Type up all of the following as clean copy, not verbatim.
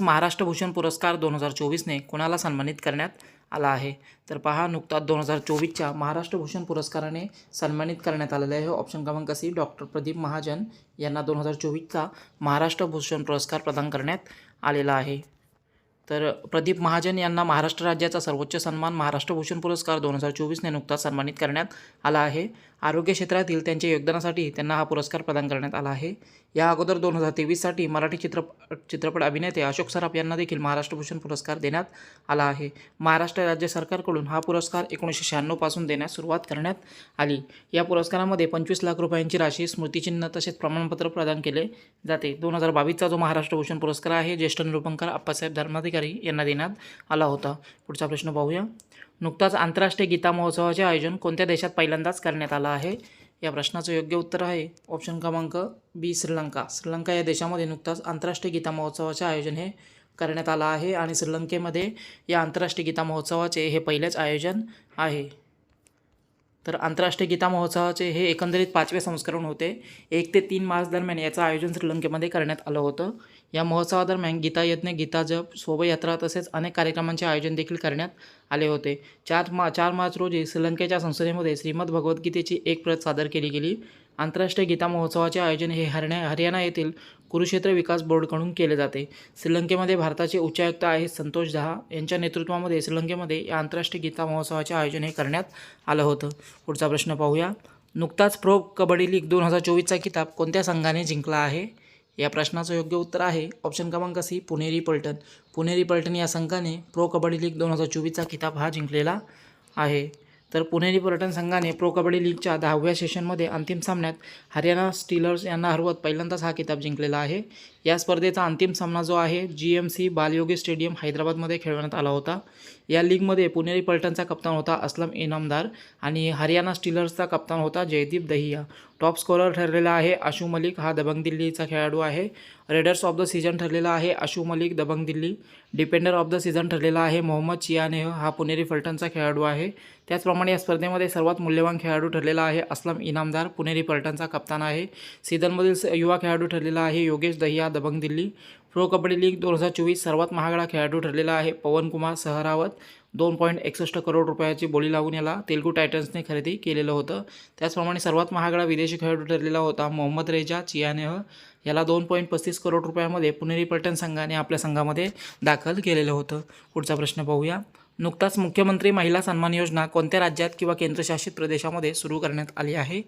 महाराष्ट्र भूषण पुरस्कार 2024ने कोणाला सन्मानित करण्यात आला आहे? तर पहा, नुकताच 2024च्या महाराष्ट्र भूषण पुरस्काराने सन्मानित करण्यात आलेले आहे. ऑप्शन क्रमांक सी, डॉक्टर प्रदीप महाजन यांना 2024चा महाराष्ट्र भूषण पुरस्कार प्रदान करण्यात आलेला आहे. तर प्रदीप महाजन यांना महाराष्ट्र राज्याचा सर्वोच्च सन्मान महाराष्ट्र भूषण पुरस्कार 2024ने नुकताच सन्मानित करण्यात आला आहे. आरोग्य क्षेत्रातील त्यांच्या योगदानासाठी त्यांना हा पुरस्कार प्रदान करण्यात आला आहे. या अगोदर 2023साठी मराठी चित्रपट अभिनेते अशोक सराफ यांना देखील महाराष्ट्र भूषण पुरस्कार देण्यात आला आहे. महाराष्ट्र राज्य सरकारकडून हा पुरस्कार 1996 पासून देण्यास सुरुवात करण्यात आली. या पुरस्कारामध्ये 25 लाख रुपयांची राशी, स्मृतिचिन्ह तसेच प्रमाणपत्र प्रदान केले जाते. 2022चा जो महाराष्ट्र भूषण पुरस्कार आहे, ज्येष्ठ निरूपणकार अप्पासाहेब धर्माधिकारी यांना देण्यात आला होता. पुढचा प्रश्न पाहूया. नुकताच आंतरराष्ट्रीय गीता महोत्सवाचे आयोजन कोणत्या देशात पहिल्यांदाच करण्यात आलं आहे? या प्रश्नाचं योग्य उत्तर आहे ऑप्शन क्रमांक बी, श्रीलंका. श्रीलंका या देशामध्ये नुकताच आंतरराष्ट्रीय गीता महोत्सवाचे आयोजन हे करण्यात आलं आहे आणि श्रीलंकेमध्ये या आंतरराष्ट्रीय गीता महोत्सवाचे हे पहिलेच आयोजन आहे. तर आंतरराष्ट्रीय गीता महोत्सवाचे हे एकंदरीत 5वे संस्करण होते. 1 ते 3 मार्च दरम्यान याचं आयोजन श्रीलंकेमध्ये करण्यात आलं होतं. या महोत्सवादरम्यान गीता यज्ञ, गीता जप, शोभायात्रा तसेच अनेक कार्यक्रमांचे आयोजन देखील करण्यात आले होते. 4 मार्च रोजी श्रीलंकेच्या संसदेमध्ये श्रीमद भगवद्गीतेची एक प्रत सादर केली गेली. आंतरराष्ट्रीय गीता महोत्सवाचे आयोजन हे हरियाणा येथील कुरुक्षेत्र विकास बोर्डकडून केले जाते. श्रीलंकेमध्ये भारताचे उच्चायुक्त आहेत संतोष झा यांच्या नेतृत्वामध्ये श्रीलंकेमध्ये या आंतरराष्ट्रीय गीता महोत्सवाचे आयोजन हे करण्यात आलं होतं. पुढचा प्रश्न पाहूया. नुकताच प्रो कबड्डी लीग 2024चा किताब कोणत्या संघाने जिंकला आहे? या प्रश्नाचं योग्य उत्तर आहे ऑप्शन क्रमांक सी, पुणेरी पलटण. पुणेरी पलटण या संघाने प्रो कबड्डी लीग 2024चा किताब हा जिंकलेला आहे. तर पुणेरी पलटण संघाने प्रो कबड्डी लीगच्या 10व्या सेशनमध्ये अंतिम सामन्यात हरियाणा स्टीलर्स यांना हरवत पहिल्यांदाच हा किताब जिंकलेला आहे. या स्पर्धेचा अंतिम सामना जो आहे GMC बालयोगी स्टेडियम हैदराबादमध्ये खेळवण्यात आला होता. या लीगमध्ये पुणेरी पलटणचा कप्तान होता असलम इनामदार आणि हरियाणा स्टीलर्सचा कप्तान होता जयदीप दहिया. टॉप स्कोरर ठरलेला आहे आशू मलिक, हा दबंग दिल्लीचा खेळाडू आहे. रेडर्स ऑफ द सीझन ठरलेला आहे Ashu Malik, Dabang Delhi. Defender of the season ठरलेला आहे मोहम्मद चियानेह, हा पुणेरी पलटणचा खेळाडू आहे. त्याचप्रमाणे या स्पर्धेमध्ये सर्वात मूल्यवान खेळाडू ठरलेला आहे असलम इनामदार, पुणेरी पलटणचा कप्तान आहे. सीझनमधील युवा खेळाडू ठरलेला आहे योगेश दहिया, दबंग दिल्ली. प्रो कबड्डी लीग 2024 सर्वात महागडा खेळाडू ठरलेला आहे पवन कुमार सहरावत. 2.61 करोड रुपयाची बोली लावून याला तेलुगू टायटन्सने खरेदी केलेलं होतं. त्याचप्रमाणे सर्वात महागडा विदेशी खेळाडू ठरलेला होता मोहम्मद रेजा चियानेह, याला 2.35 करोड रुपयामध्ये पुणेरी पलटण संघाने आपल्या संघामध्ये दाखल केलेलं होतं. पुढचा प्रश्न पाहूया. नुकताच मुख्यमंत्री महिला सन्मान योजना कोणत्या राज्यात किंवा केंद्रशासित प्रदेशामध्ये सुरू करण्यात आली आहे?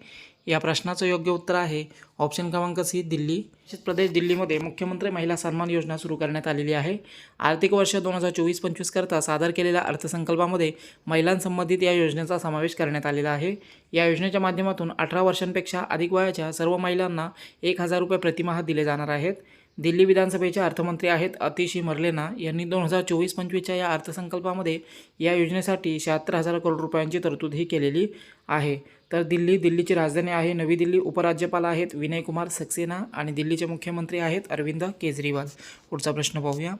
या प्रश्नाचं योग्य उत्तर आहे ऑप्शन क्रमांक सी, दिल्ली. प्रदेश दिल्लीमध्ये मुख्यमंत्री महिला सन्मान योजना सुरू करण्यात आलेली आहे. आर्थिक वर्ष 2024-25 करता सादर केलेल्या अर्थसंकल्पामध्ये महिलांसंबंधित या योजनेचा समावेश करण्यात आलेला आहे. या योजनेच्या माध्यमातून 18 वर्षांपेक्षा अधिक वयाच्या सर्व महिलांना 1,000 रुपये प्रतिमाह दिले जाणार आहेत. दिल्ली विधानसभेचे अर्थमंत्री आहेत अतिशी मर्लेना यांनी 2024-25च्या या अर्थसंकल्पामध्ये या योजनेसाठी 76,000 करोड रुपयांची तरतूद ही केलेली आहे. तर दिल्लीची राजधानी आहे नवी दिल्ली. उपराज्यपाल आहेत विनय कुमार सक्सेना आणि दिल्लीचे मुख्यमंत्री आहेत अरविंद केजरीवाल. पुढचा प्रश्न पाहूया.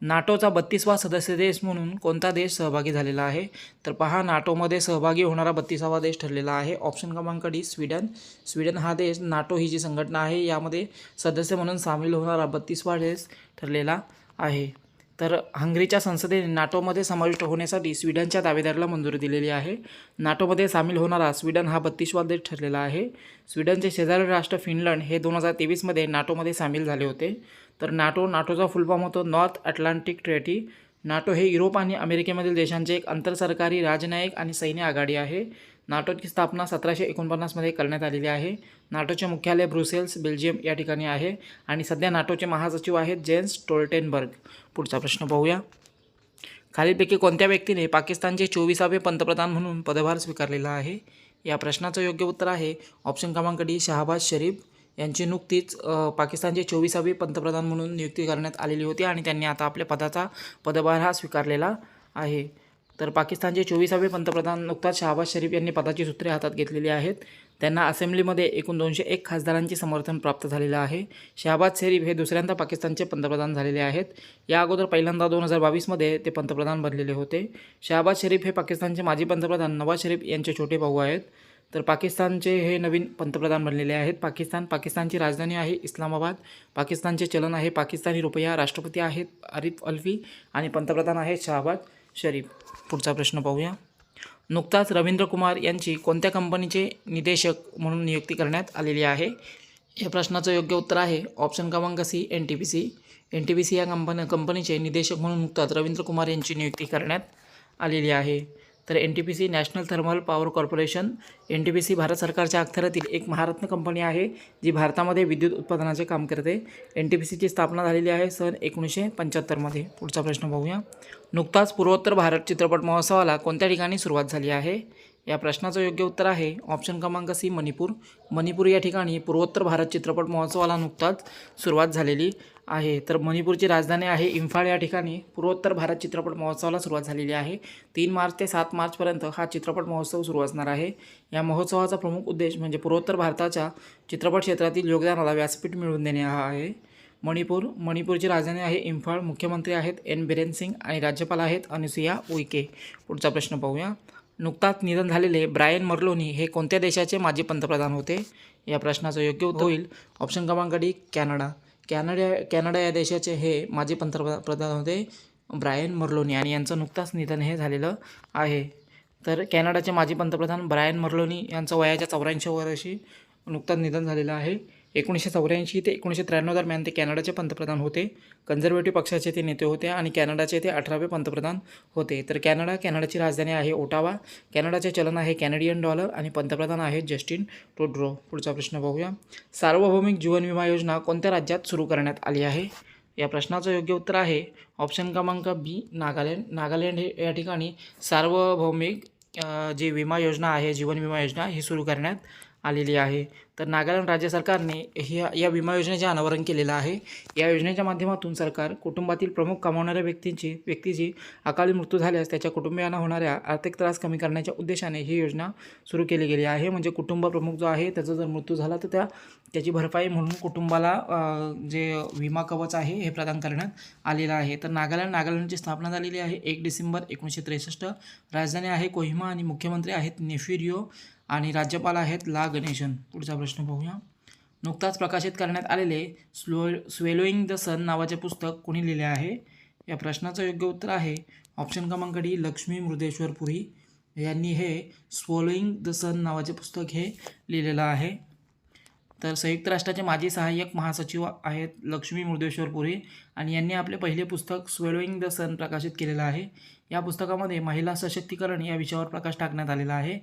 नाटोचा 32वा सदस्य देश म्हणून कोणता देश सहभागी झालेला आहे? तर पहा, नाटोमध्ये सहभागी होणारा 32वा देश ठरलेला आहे ऑप्शन क्रमांक डी, स्वीडन. स्वीडन हा देश नाटो ही जी संघटना आहे यामध्ये सदस्य म्हणून सामील होणारा 32वा देश ठरलेला आहे. तर हंगरीच्या संसदेने नाटोमध्ये समाविष्ट होण्यासाठी स्वीडनच्या दावेदाराला मंजुरी दिलेली आहे. नाटोमध्ये सामील होणारा स्वीडन हा 32वा देश ठरलेला आहे. स्वीडनचे शेजारी राष्ट्र फिनलंड हे 2023मध्ये नाटोमध्ये सामील झाले होते. तर नाटोचा फुल फॉर्म होतो नॉर्थ अटलांटिक ट्रेटी. नाटो हे युरोप आणि अमेरिकेमधील देशांचे एक आंतरसरकारी राजनयिक आणि सैन्य आघाडी आहे. नाटोची स्थापना 1749मध्ये करण्यात आलेली आहे. नाटोचे मुख्यालय ब्रुसेल्स, बेल्जियम या ठिकाणी आहे आणि सध्या नाटोचे महासचिव आहेत जेन्स स्टोल्टेनबर्ग. पुढचा प्रश्न पाहूया. खालीलपैकी कोणत्या व्यक्तीने पाकिस्तानचे 24वे पंतप्रधान म्हणून पदभार स्वीकारलेला आहे? या प्रश्नाचं योग्य उत्तर आहे ऑप्शन क्रमांक डी, शहाबाज शरीफ. यांची नुकतीच पाकिस्तानचे 24वे पंतप्रधान म्हणून नियुक्ती करण्यात आलेली होती आणि त्यांनी आता आपल्या पदभार हा स्वीकारलेला आहे. तर पाकिस्तानचे 24वे पंतप्रधान नुकताच शहाबाज शरीफ यांनी पदाची सूत्रे हातात घेतलेली आहेत. त्यांना असेंब्लीमध्ये एकूण 201 खासदारांचे समर्थन प्राप्त झालेलं आहे. शहाबाज शरीफ हे दुसऱ्यांदा पाकिस्तानचे पंतप्रधान झालेले आहेत. या अगोदर पहिल्यांदा 2022मध्ये ते पंतप्रधान बनलेले होते. शहाबाज शरीफ हे पाकिस्तानचे माजी पंतप्रधान नवाज शरीफ यांचे छोटे भाऊ आहेत. तर पाकिस्तानचे हे नवीन पंतप्रधान बनलेले आहेत. पाकिस्तानची राजधानी आहे इस्लामाबाद. पाकिस्तानचे चलन आहे पाकिस्तानी रुपया. राष्ट्रपती आहेत आरिफ अल्वी आणि पंतप्रधान आहेत शहबाज शरीफ. पुढचा प्रश्न पाहूया. नुकताच रवींद्र कुमार यांची कोणत्या कंपनीचे निदेशक म्हणून नियुक्ती करण्यात आलेली आहे? या प्रश्नाचं योग्य उत्तर आहे ऑप्शन क्रमांक सी NTPC. NTPC या कंपनीचे निदेशक म्हणून नुकताच रवींद्र कुमार यांची नियुक्ती करण्यात आलेली आहे. तर NTPC national thermal power corporation. NTPC Bharat सरकारच्या अखत्यारीतील एक महारत्न कंपनी आहे जी भारतामध्ये विद्युत उत्पादनाचे काम करते. NTPCची स्थापना झालेली आहे सन 1975 पुढचा प्रश्न पाहूया. नुकताच पूर्वोत्तर भारत चित्रपट महोत्सवाला कोणत्या ठिकाणी सुरुवात झाली आहे? या प्रश्नाचं योग्य उत्तर आहे ऑप्शन क्रमांक सी मणिपूर या ठिकाणी पूर्वोत्तर भारत चित्रपट महोत्सवाला नुकताच सुरुवात झालेली आहे. तर मणिपूरची राजधानी आहे इम्फाळ या ठिकाणी पूर्वोत्तर भारत चित्रपट महोत्सवाला सुरुवात झालेली आहे. 3 मार्च ते 7 मार्चपर्यंत हा चित्रपट महोत्सव सुरू असणार आहे. या महोत्सवाचा प्रमुख उद्देश म्हणजे पूर्वोत्तर भारताच्या चित्रपट क्षेत्रातील योगदानाला व्यासपीठ मिळवून देणे हा आहे. मणिपूरची राजधानी आहे इम्फाळ. मुख्यमंत्री आहेत N बिरेन सिंग आणि राज्यपाल आहेत अनुसुया उइके. पुढचा प्रश्न पाहूया. नुकताच निधन झालेले ब्रायन मर्लोनी हे कोणत्या देशाचे माजी पंतप्रधान होते? या प्रश्नाचं योग्य उत्तर होईल ऑप्शन क्रमांक डी कॅनडा या देशाचे हे माजी पंतप्रधान होते ब्रायन मर्लोनी आणि यांचं नुकताच निधन हे झालेलं आहे. तर कॅनडाचे माजी पंतप्रधान ब्रायन मर्लोनी यांचं वयाच्या 84 वर्षी नुकताच निधन झालेलं आहे. 1984 ते 1993 दरम्यान ते कॅनडाचे पंतप्रधान होते. कन्झर्वेटिव्ह पक्षाचे ते नेते होते आणि कॅनडाचे ते 18वे पंतप्रधान होते. तर कॅनडाची राजधानी आहे ओटावा. कॅनडाचे चलन आहे कॅनेडियन डॉलर आणि पंतप्रधान आहेत जस्टिन ट्रुडो. पुढचा प्रश्न पाहूया. सार्वभौमिक जीवन विमा योजना कोणत्या राज्यात सुरू करण्यात आली आहे? या प्रश्नाचं योग्य उत्तर आहे ऑप्शन क्रमांक बी नागालँड हे या ठिकाणी सार्वभौमिक जी विमा योजना आहे जीवन विमा योजना ही सुरू करण्यात आलेली आहे. तर नागालँड राज्य सरकारने या विमा योजनेचे अनावरण केलेलं आहे. या योजनेच्या माध्यमातून सरकार कुटुंबातील प्रमुख कमावणाऱ्या व्यक्तीची अकाली मृत्यू झाल्यास त्याच्या कुटुंबियांना होणाऱ्या आर्थिक त्रास कमी करण्याच्या उद्देशाने ही योजना सुरू केली गेली आहे. म्हणजे कुटुंब प्रमुख जो आहे त्याचा जर मृत्यू झाला तर त्याची भरपाई म्हणून कुटुंबाला जे विमा कवच आहे हे प्रदान करण्यात आलेलं आहे. तर नागालँडची स्थापना झालेली आहे 1 डिसेंबर 1963. राजधानी आहे कोहिमा आणि मुख्यमंत्री आहेत नेफ्यू आणि राज्यपाल आहेत ला गणेशन. पुढचा प्रश्न पाहूया. नुकताच प्रकाशित करण्यात आलेले स्वेलोईंग द सन नावाचे पुस्तक कोणी लिहिले आहे? या प्रश्नाचं योग्य उत्तर आहे ऑप्शन क्रमांक डी लक्ष्मी मुर्देश्वर पुरी यांनी हे स्वॉलोईंग द सन नावाचे पुस्तक हे लिहिलेलं आहे. तर संयुक्त राष्ट्राचे माजी सहाय्यक महासचिव आहेत लक्ष्मी मुर्देश्वर पुरी आणि यांनी आपले पहिले पुस्तक स्वेलोईंग द सन प्रकाशित केलेलं आहे. या पुस्तकामध्ये महिला सशक्तीकरण या विषयावर प्रकाश टाकण्यात आलेला आहे.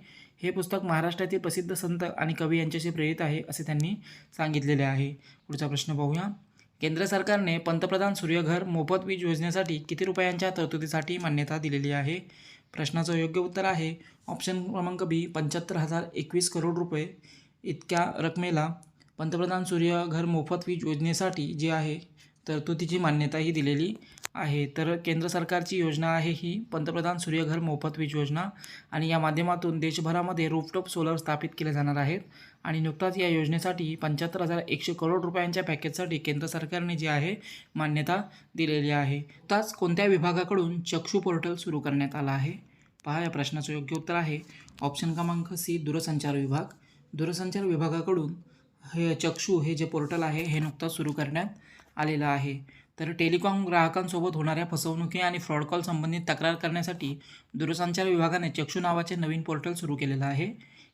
हे पुस्तक महाराष्ट्रातील प्रसिद्ध संत आणि कवी यांच्याशी प्रेरित आहे असे त्यांनी सांगितलेले आहे. पुढचा प्रश्न पाहूया. केंद्र सरकारने पंतप्रधान सूर्यघर मोफत वीज योजनेसाठी किती रुपयांच्या तरतुदीसाठी मान्यता दिलेली आहे? प्रश्नाचं योग्य उत्तर आहे ऑप्शन क्रमांक बी 75,021 करोड रुपये. इतक्या रकमेला पंतप्रधान सूर्यघर मोफत वीज योजनेसाठी जी आहे तरतुदीची मान्यता ही दिलेली आहे. तर केंद्र सरकारची योजना आहे ही पंतप्रधान सूर्यघर मोफत वीज योजना आणि या माध्यमातून देशभरामध्ये रूफटॉप सोलर स्थापित केले जाणार आहेत आणि नुकताच या योजनेसाठी 75,100 करोड रुपयांच्या पॅकेजसाठी केंद्र सरकारने जी आहे मान्यता दिलेली आहे. नुकताच कोणत्या विभागाकडून चक्षू पोर्टल सुरू करण्यात आला आहे? पहा, या प्रश्नाचं योग्य उत्तर आहे ऑप्शन क्रमांक सी दूरसंचार विभाग. दूरसंचार विभागाकडून हे चक्षू हे जे पोर्टल आहे हे नुकताच सुरू करण्यात आलेलं आहे. तर टेलिकॉम ग्राहकांसोबत होणाऱ्या फसवणुकी आणि फ्रॉड कॉल संबंधित तक्रार करण्यासाठी दूरसंचार विभागाने चक्षू नावाचे नवीन पोर्टल सुरू केलेलं आहे.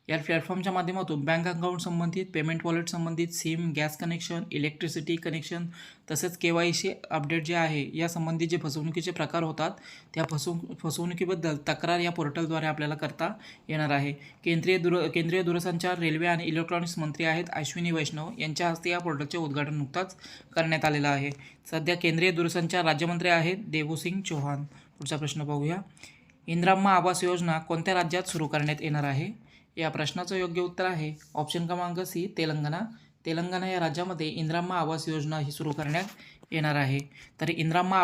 या प्लॅटफॉर्मच्या माध्यमातून बँक अकाउंट संबंधित, पेमेंट वॉलेट संबंधित, SIM, gas connection, electricity connection तसेच KYC अपडेट जे आहे या संबंधित जे फसवणुकीचे प्रकार होतात त्या फसवणुकीबद्दल तक्रार या पोर्टलद्वारे आपल्याला करता येणार आहे. केंद्रीय दूरसंचार, रेल्वे आणि इलेक्ट्रॉनिक्स मंत्री आहेत अश्विनी वैष्णव यांच्या हस्ते या पोर्टलचे उद्घाटन नुकताच करण्यात आलेलं आहे. सध्या केंद्रीय दूरसंचार राज्यमंत्री आहेत देवसिंग चौहान. पुढचा प्रश्न पाहूया. इंदिराम्मा आवास योजना कोणत्या राज्यात सुरू करण्यात येणार आहे? या प्रश्नाचं योग्य उत्तर आहे ऑप्शन क्रमांक सी तेलंगणा या राज्यामध्ये इंदिराम्मा आवास योजना ही सुरू करण्यात येणार आहे. तर इंदिराम्मा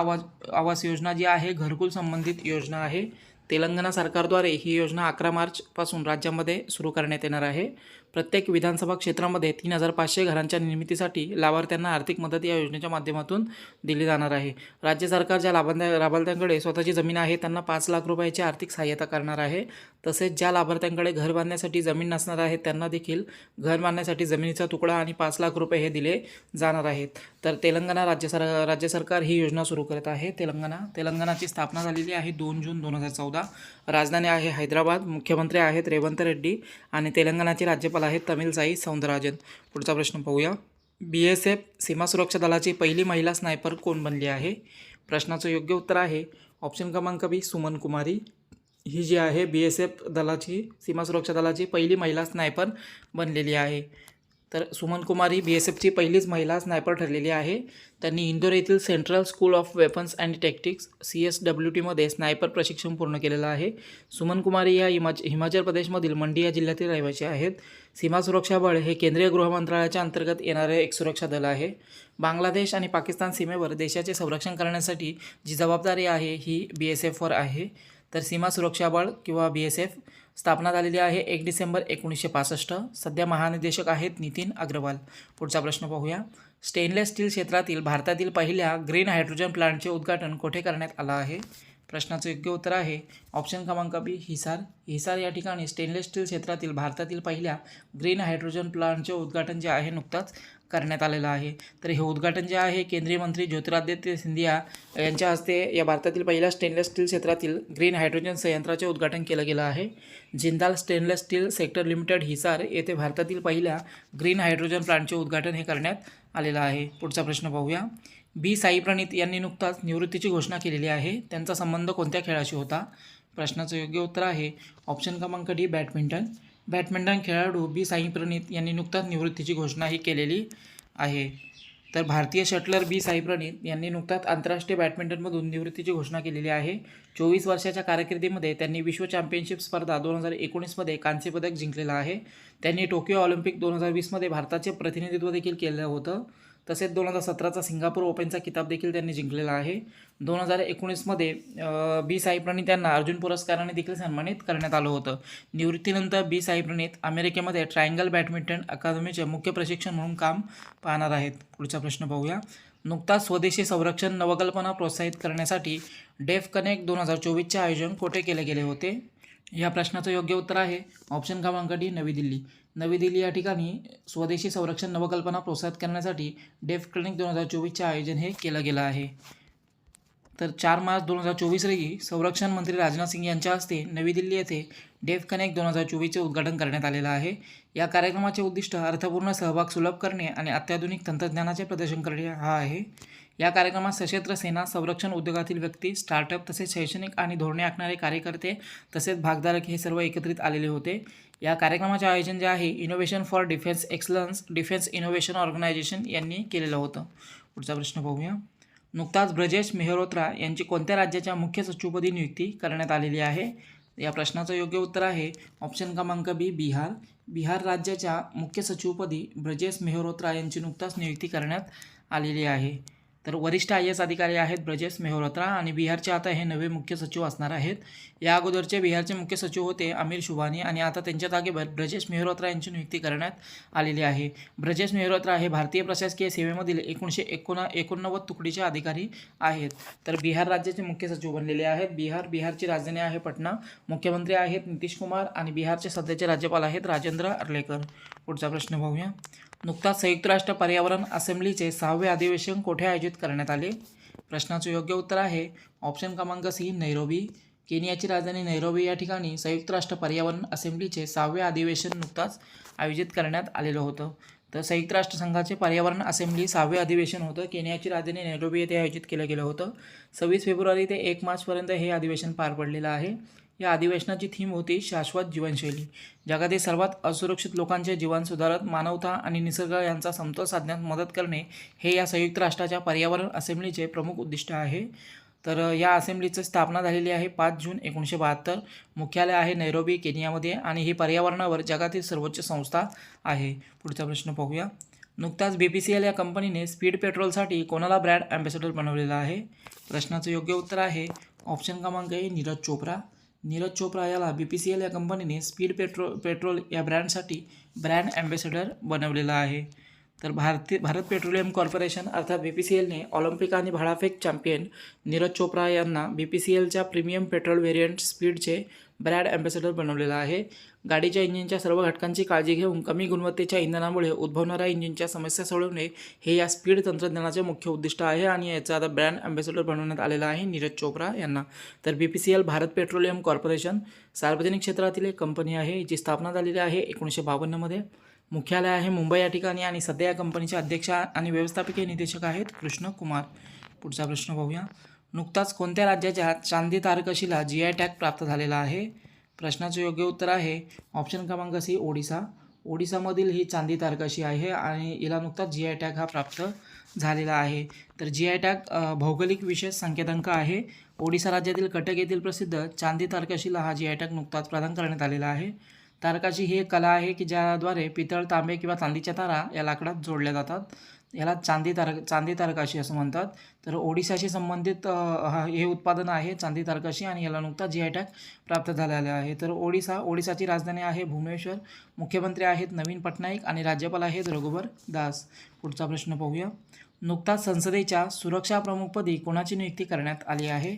आवास योजना जी आहे घरकुल संबंधित योजना आहे. तेलंगणा सरकारद्वारे ही योजना 11 मार्चपासून राज्यामध्ये सुरू करण्यात येणार आहे. प्रत्येक विधानसभा क्षेत्रामध्ये 3,500 घरांच्या निर्मितीसाठी लाभार्थ्यांना आर्थिक मदत या योजनेच्या माध्यमातून दिली जाणार आहे. राज्य सरकार ज्या लाभार्थ्यांकडे स्वतःची जमीन आहे त्यांना 5 लाख रुपयाची आर्थिक सहाय्यता करणार आहे. तसेच ज्या लाभार्थ्यांकडे घर बांधण्यासाठी जमीन नसणार आहे त्यांना देखील घर बांधण्यासाठी जमिनीचा तुकडा आणि 5 लाख रुपये हे दिले जाणार आहेत. तर तेलंगणा राज्य सरकार ही योजना सुरू करत आहे. तेलंगणाची स्थापना झालेली आहे 2 जून 2014. राजधानी आहे हैदराबाद. मुख्यमंत्री आहेत रेवंत रेड्डी आणि तेलंगणाचे राज्यपाल आहेत तमिलसाई सौंदरराजन. पुढचा प्रश्न पाहूया. BSF सीमा सुरक्षा दलाची पहिली महिला स्नायपर कोण बनली आहे? प्रश्नाचं योग्य उत्तर आहे ऑप्शन क्रमांक बी सुमन कुमारी. ही जी आहे BSF दलाची सीमा सुरक्षा दलाची पहिली महिला स्नायपर बनलेली आहे. तर सुमन कुमारी BSFची पहिलीच महिला स्नायपर ठरलेली आहे. त्यांनी इंदोर येथील central school of weapons and tactics CSWTमध्ये स्नायपर प्रशिक्षण पूर्ण केलेलं आहे. सुमन कुमारी या हिमाचल प्रदेशमधील मंडी या जिल्ह्यातील रहिवासी आहेत. सीमा सुरक्षा बळ हे केंद्रीय गृहमंत्रालयाच्या अंतर्गत येणारे एक सुरक्षा दल आहे. बांगलादेश आणि पाकिस्तान सीमेवर देशाचे संरक्षण करण्यासाठी जी जबाबदारी आहे ही BSFवर आहे. तर सीमा सुरक्षा बळ किंवा BSF स्थापना झालेली आहे 1 डिसेंबर 1965. सध्या महानिदेशक आहेत नितीन अग्रवाल. पुढचा प्रश्न पाहूया. स्टेनलेस स्टील क्षेत्रातील भारतातील पहिल्या ग्रीन हायड्रोजन प्लांटचे उद्घाटन कोठे करण्यात आलं आहे? प्रश्नाचं योग्य उत्तर आहे ऑप्शन क्रमांक बी हिसार या ठिकाणी स्टेनलेस स्टील क्षेत्रातील भारतातील पहिल्या ग्रीन हायड्रोजन प्लांटचे उद्घाटन जे आहे नुकताच करण्यात आलेलं आहे. तर हे उद्घाटन जे आहे केंद्रीय मंत्री ज्योतिरादित्य सिंधिया यांच्या हस्ते या भारतातील पहिल्या स्टेनलेस स्टील क्षेत्रातील ग्रीन हायड्रोजन संयंत्राचे उद्घाटन केलं गेलं आहे. Jindal stainless steel sector limited Hisar येथे भारतातील पहिल्या ग्रीन हायड्रोजन प्लांटचे उद्घाटन हे करण्यात आलेलं आहे. पुढचा प्रश्न पाहूया. बी साई प्रणीत यांनी नुकताच निवृत्तीची घोषणा केलेली आहे. त्यांचा संबंध कोणत्या खेळाशी होता? प्रश्नाचं योग्य उत्तर आहे ऑप्शन क्रमांक डी बॅडमिंटन खेळाडू बी साई प्रणीत यांनी नुकताच निवृत्तीची घोषणा ही केलेली आहे. तर भारतीय शटलर बी साई प्रणीत यांनी नुकताच आंतरराष्ट्रीय बॅडमिंटनमधून निवृत्तीची घोषणा केलेली आहे. 24 वर्षाच्या कारकिर्दीमध्ये त्यांनी विश्व चॅम्पियनशिप स्पर्धा 2019मध्ये कांस्यपदक जिंकलेलं आहे. त्यांनी टोकियो ऑलिम्पिक 2020मध्ये भारताचे प्रतिनिधित्व देखील केलं होतं. तसेच 2017चा सिंगापूर ओपनचा किताब देखील त्यांनी जिंकलेला आहे. 2019मध्ये बी साई प्रणीत यांना अर्जुन पुरस्काराने देखील सन्मानित करण्यात आलं होतं. निवृत्तीनंतर बी साई प्रणीत अमेरिकेमध्ये ट्रायंगल बॅडमिंटन अकादमीचे मुख्य प्रशिक्षक म्हणून काम पाहणार आहेत. पुढचा प्रश्न पाहूया. नुकताच स्वदेशी संरक्षण नवकल्पना प्रोत्साहित करण्यासाठी डेफ कनेक्ट 2024चे आयोजन कोठे केले गेले होते? या प्रश्नाचं योग्य उत्तर आहे ऑप्शन क्रमांक डी नवी दिल्ली या ठिकाणी स्वदेशी संरक्षण नवकल्पना प्रोत्साहित करण्यासाठी डेफ कनेक्ट 2024चे आयोजन हे केलं गेलं आहे. तर 4 मार्च 2024 रोजी संरक्षण मंत्री राजनाथ सिंग यांच्या हस्ते नवी दिल्ली येथे डेफ कनेक्ट 2024चे उद्घाटन करण्यात आलेलं आहे. या कार्यक्रमाचे उद्दिष्ट अर्थपूर्ण सहभाग सुलभ करणे आणि अत्याधुनिक तंत्रज्ञानाचे प्रदर्शन करणे हा आहे. या कार्यक्रमात सशस्त्र सेना, संरक्षण उद्योगातील व्यक्ती, स्टार्टअप तसेच शैक्षणिक आणि धोरणे आखणारे कार्यकर्ते तसेच भागधारक हे सर्व एकत्रित आलेले होते. या कार्यक्रमाचे आयोजन जे आहे innovation for defence excellence defence innovation organisation यांनी केलेलं होतं. पुढचा प्रश्न पाहूया. नुकताच ब्रजेश मेहरोत्रा यांची कोणत्या राज्याच्या मुख्य सचिवपदी नियुक्ती करण्यात आलेली आहे? या प्रश्नाचं योग्य उत्तर आहे ऑप्शन क्रमांक बी बिहार राज्याच्या मुख्य सचिवपदी ब्रजेश मेहरोत्रा यांची नुकताच नियुक्ती करण्यात आलेली आहे. तर वरिष्ठ IAS अधिकारी आहेत ब्रजेश मेहरोत्रा आणि बिहारचे आता हे नवे मुख्य सचिव असणार आहेत. या अगोदरचे बिहारचे मुख्य सचिव होते अमीर शुभानी आणि आता त्यांच्या जागेवर ब्रजेश मेहरोत्रा यांची नियुक्ती करण्यात आलेली आहे. ब्रजेश मेहरोत्रा हे भारतीय प्रशासकीय सेवेमधील 1989 तुकडीचे अधिकारी आहेत. तर बिहार राज्याचे मुख्य सचिव बनलेले आहेत. बिहारची राजधानी आहे पटना. मुख्यमंत्री आहेत नितीश कुमार आणि बिहारचे सध्याचे राज्यपाल आहेत राजेंद्र अर्लेकर. पुढचा प्रश्न पाहूया. नुकताच संयुक्त राष्ट्र पर्यावरण असेंब्लीचे 6वे अधिवेशन कोठे आयोजित करण्यात आले? प्रश्नाचं योग्य उत्तर आहे ऑप्शन क्रमांक सी नैरोबी. केनियाची राजधानी नैरोबी या ठिकाणी संयुक्त राष्ट्र पर्यावरण असेंब्लीचे 6वे अधिवेशन नुकताच आयोजित करण्यात आलेलं होतं. तर संयुक्त राष्ट्र संघाचे पर्यावरण असेंब्ली 6वे अधिवेशन होतं केनियाची राजधानी नैरोबी येथे आयोजित केलं गेलं होतं. 26 फेब्रुवारी ते 1 मार्चपर्यंत हे अधिवेशन पार पडलेलं आहे. या अधिवेशनाची थीम होती शाश्वत जीवनशैली. जगातील सर्वात असुरक्षित लोकांचे जीवन सुधारत मानवता आणि निसर्ग यांचा समतोल साधण्यात मदत करणे हे या संयुक्त राष्ट्राच्या पर्यावरण असेंब्लीचे प्रमुख उद्दिष्ट आहे. तर या असेंब्लीची स्थापना झालेली आहे 5 जून 1972. मुख्यालय आहे नैरोबी केनियामध्ये आणि ही पर्यावरणावर जगातील सर्वोच्च संस्था आहे. पुढचा प्रश्न पाहूया. नुकताच BPCL या कंपनीने स्पीड पेट्रोलसाठी कोणाला ब्रँड अँबॅसेडर बनवलेला आहे? प्रश्नाचं योग्य उत्तर आहे ऑप्शन क्रमांक ए नीरज चोप्रा. नीरज चोप्रा याला BPCL या कंपनीने स्पीड पेट्रोल या ब्रँडसाठी ब्रँड ॲम्बॅसेडर बनवलेला आहे. तर भारत पेट्रोलियम कॉर्पोरेशन अर्थात BPCLने ऑलिम्पिक आणि भालाफेक चॅम्पियन नीरज चोप्रा यांना BPCLच्या प्रीमियम पेट्रोल व्हेरियंट स्पीडचे ब्रँड ॲम्बॅसेडर बनवलेला आहे. गाडीच्या इंजिनच्या सर्व घटकांची काळजी घेऊन कमी गुणवत्तेच्या इंधनामुळे उद्भवणाऱ्या इंजिनच्या समस्या सोडवणे हे या स्पीड तंत्रज्ञानाचे मुख्य उद्दिष्ट आहे आणि याचा आता ब्रँड ॲम्बॅसेडर बनवण्यात आलेला आहे नीरज चोप्रा यांना. तर BPCL भारत पेट्रोलियम कॉर्पोरेशन सार्वजनिक क्षेत्रातील एक कंपनी आहे. याची स्थापना झालेली आहे 1952 मध्ये. मुख्यालय आहे मुंबई या ठिकाणी आणि सध्या या कंपनीचे अध्यक्ष आणि व्यवस्थापकीय निर्देशक आहेत कृष्ण कुमार. पुढचा प्रश्न पाहूया. नुकताच कोणत्या राज्याच्या चांदी तारकशीला GI टॅग प्राप्त झालेला आहे? प्रश्नाचं योग्य उत्तर आहे ऑप्शन क्रमांक C ओडिसा. ओडिसामधील ही चांदी तारकशी आहे आणि हिला नुकताच GI टॅग हा प्राप्त झालेला आहे. तर GI टॅग भौगोलिक विशेष संकेतांक आहे. ओडिसा राज्यातील कटक येथील प्रसिद्ध चांदी तारकशीला हा GI टॅग नुकताच प्रदान करण्यात आलेला आहे. तारकाशी ही एक कला आहे की ज्याद्वारे पितळ, तांबे किंवा चांदीच्या तारा या लाकडात जोडल्या जातात. याला चांदी तारकाशी असं म्हणतात. तर ओडिसाशी संबंधित हे उत्पादन आहे चांदी तारकाशी आणि याला नुकताच GI टॅग प्राप्त झालेला आहे. तर ओडिसाची राजधानी आहे भुवनेश्वर. मुख्यमंत्री आहेत नवीन पटनाईक आणि राज्यपाल आहेत रघुबर दास. पुढचा प्रश्न पाहूया. नुकताच संसदेच्या सुरक्षा प्रमुखपदी कोणाची नियुक्ती करण्यात आली आहे?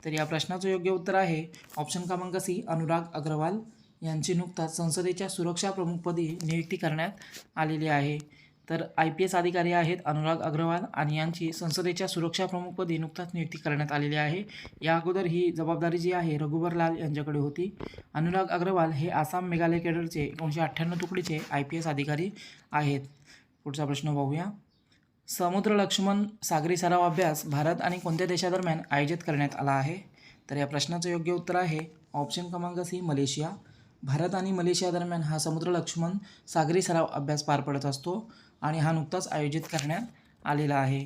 तर या प्रश्नाचं योग्य उत्तर आहे ऑप्शन क्रमांक C अनुराग अग्रवाल यांची नुकताच संसदेच्या सुरक्षा प्रमुखपदी नियुक्ती करण्यात आलेली आहे. तर IPS अधिकारी आहेत अनुराग अग्रवाल आणि यांची संसदेच्या सुरक्षा प्रमुखपदी नुकताच नियुक्ती करण्यात आलेली आहे. या अगोदर ही जबाबदारी जी आहे रघुबर लाल यांच्याकडे होती. अनुराग अग्रवाल हे आसाम मेघालय केडरचे 1998 तुकडीचे IPS अधिकारी आहेत. पुढचा प्रश्न पाहूया. समुद्र लक्ष्मण सागरी सराव अभ्यास भारत आणि कोणत्या देशादरम्यान आयोजित करण्यात आला आहे? तर या प्रश्नाचं योग्य उत्तर आहे ऑप्शन क्रमांक C मलेशिया. भारत आणि मलेशिया दरम्यान हा समुद्र लक्ष्मण सागरी सराव अभ्यास पार पडत असतो आणि हा नुकताच आयोजित करण्यात आलेला आहे.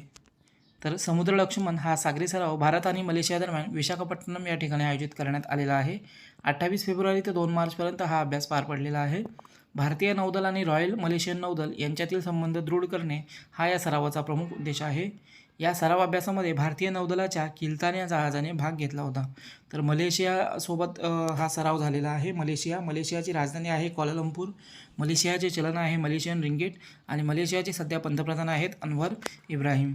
तर समुद्र लक्ष्मण हा सागरी सराव भारत आणि मलेशिया दरम्यान विशाखापट्टणम या ठिकाणी आयोजित करण्यात आलेला आहे. 28 फेब्रुवारी ते 2 मार्चपर्यंत हा अभ्यास पार पडलेला आहे. भारतीय नौदल आणि रॉयल मलेशियन नौदल यांच्यातील संबंध दृढ करणे हा या सरावाचा प्रमुख उद्देश आहे. या सराव अभ्यासामध्ये भारतीय नौदलाच्या किल्तान या जहाजाने भाग घेतला होता. तर मलेशियासोबत हा सराव झालेला आहे. मलेशियाची राजधानी आहे क्वालालंपूर. मलेशियाचे चलन आहे मलेशियन रिंगीट आणि मलेशियाचे सध्या पंतप्रधान आहेत अनवर इब्राहिम.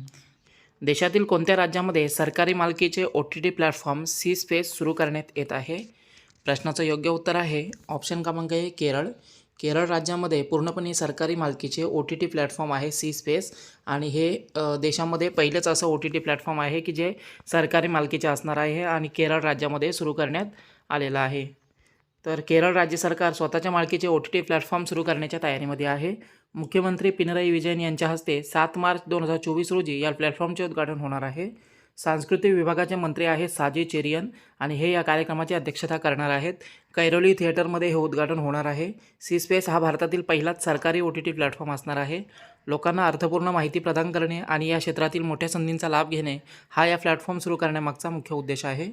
देशातील कोणत्या राज्यामध्ये सरकारी मालकीचे OTT प्लॅटफॉर्म सी स्पेस सुरू करण्यात येत आहे? प्रश्नाचं योग्य उत्तर आहे ऑप्शन क्रमांक A केरळ. केरळ राज्यामध्ये पूर्णपणे सरकारी मालकीचे OTT प्लॅटफॉर्म आहे सी स्पेस आणि हे देशामध्ये पहिलेच असं OTT प्लॅटफॉर्म आहे की जे सरकारी मालकीचे असणार आहे आणि केरळ राज्यामध्ये सुरू करण्यात आलेलं आहे. तर केरळ राज्य सरकार स्वतःच्या मालकीचे OTT प्लॅटफॉर्म सुरू करण्याच्या तयारीमध्ये आहे. मुख्यमंत्री पिनराई विजयन यांच्या हस्ते 7 मार्च 2024 रोजी या प्लॅटफॉर्मचे उद्घाटन होणार आहे. सांस्कृतिक विभागाचे मंत्री आहेत साजी चेरियन आणि हे या कार्यक्रमाची अध्यक्षता करणार आहेत. कैरोली थिएटरमध्ये हे उद्घाटन होणार आहे. सी स्पेस हा भारतातील पहिलाच सरकारी OTT प्लॅटफॉर्म असणार आहे. लोकांना अर्थपूर्ण माहिती प्रदान करणे आणि या क्षेत्रातील मोठ्या संधींचा लाभ घेणे हा या प्लॅटफॉर्म सुरू करण्यामागचा मुख्य उद्देश आहे.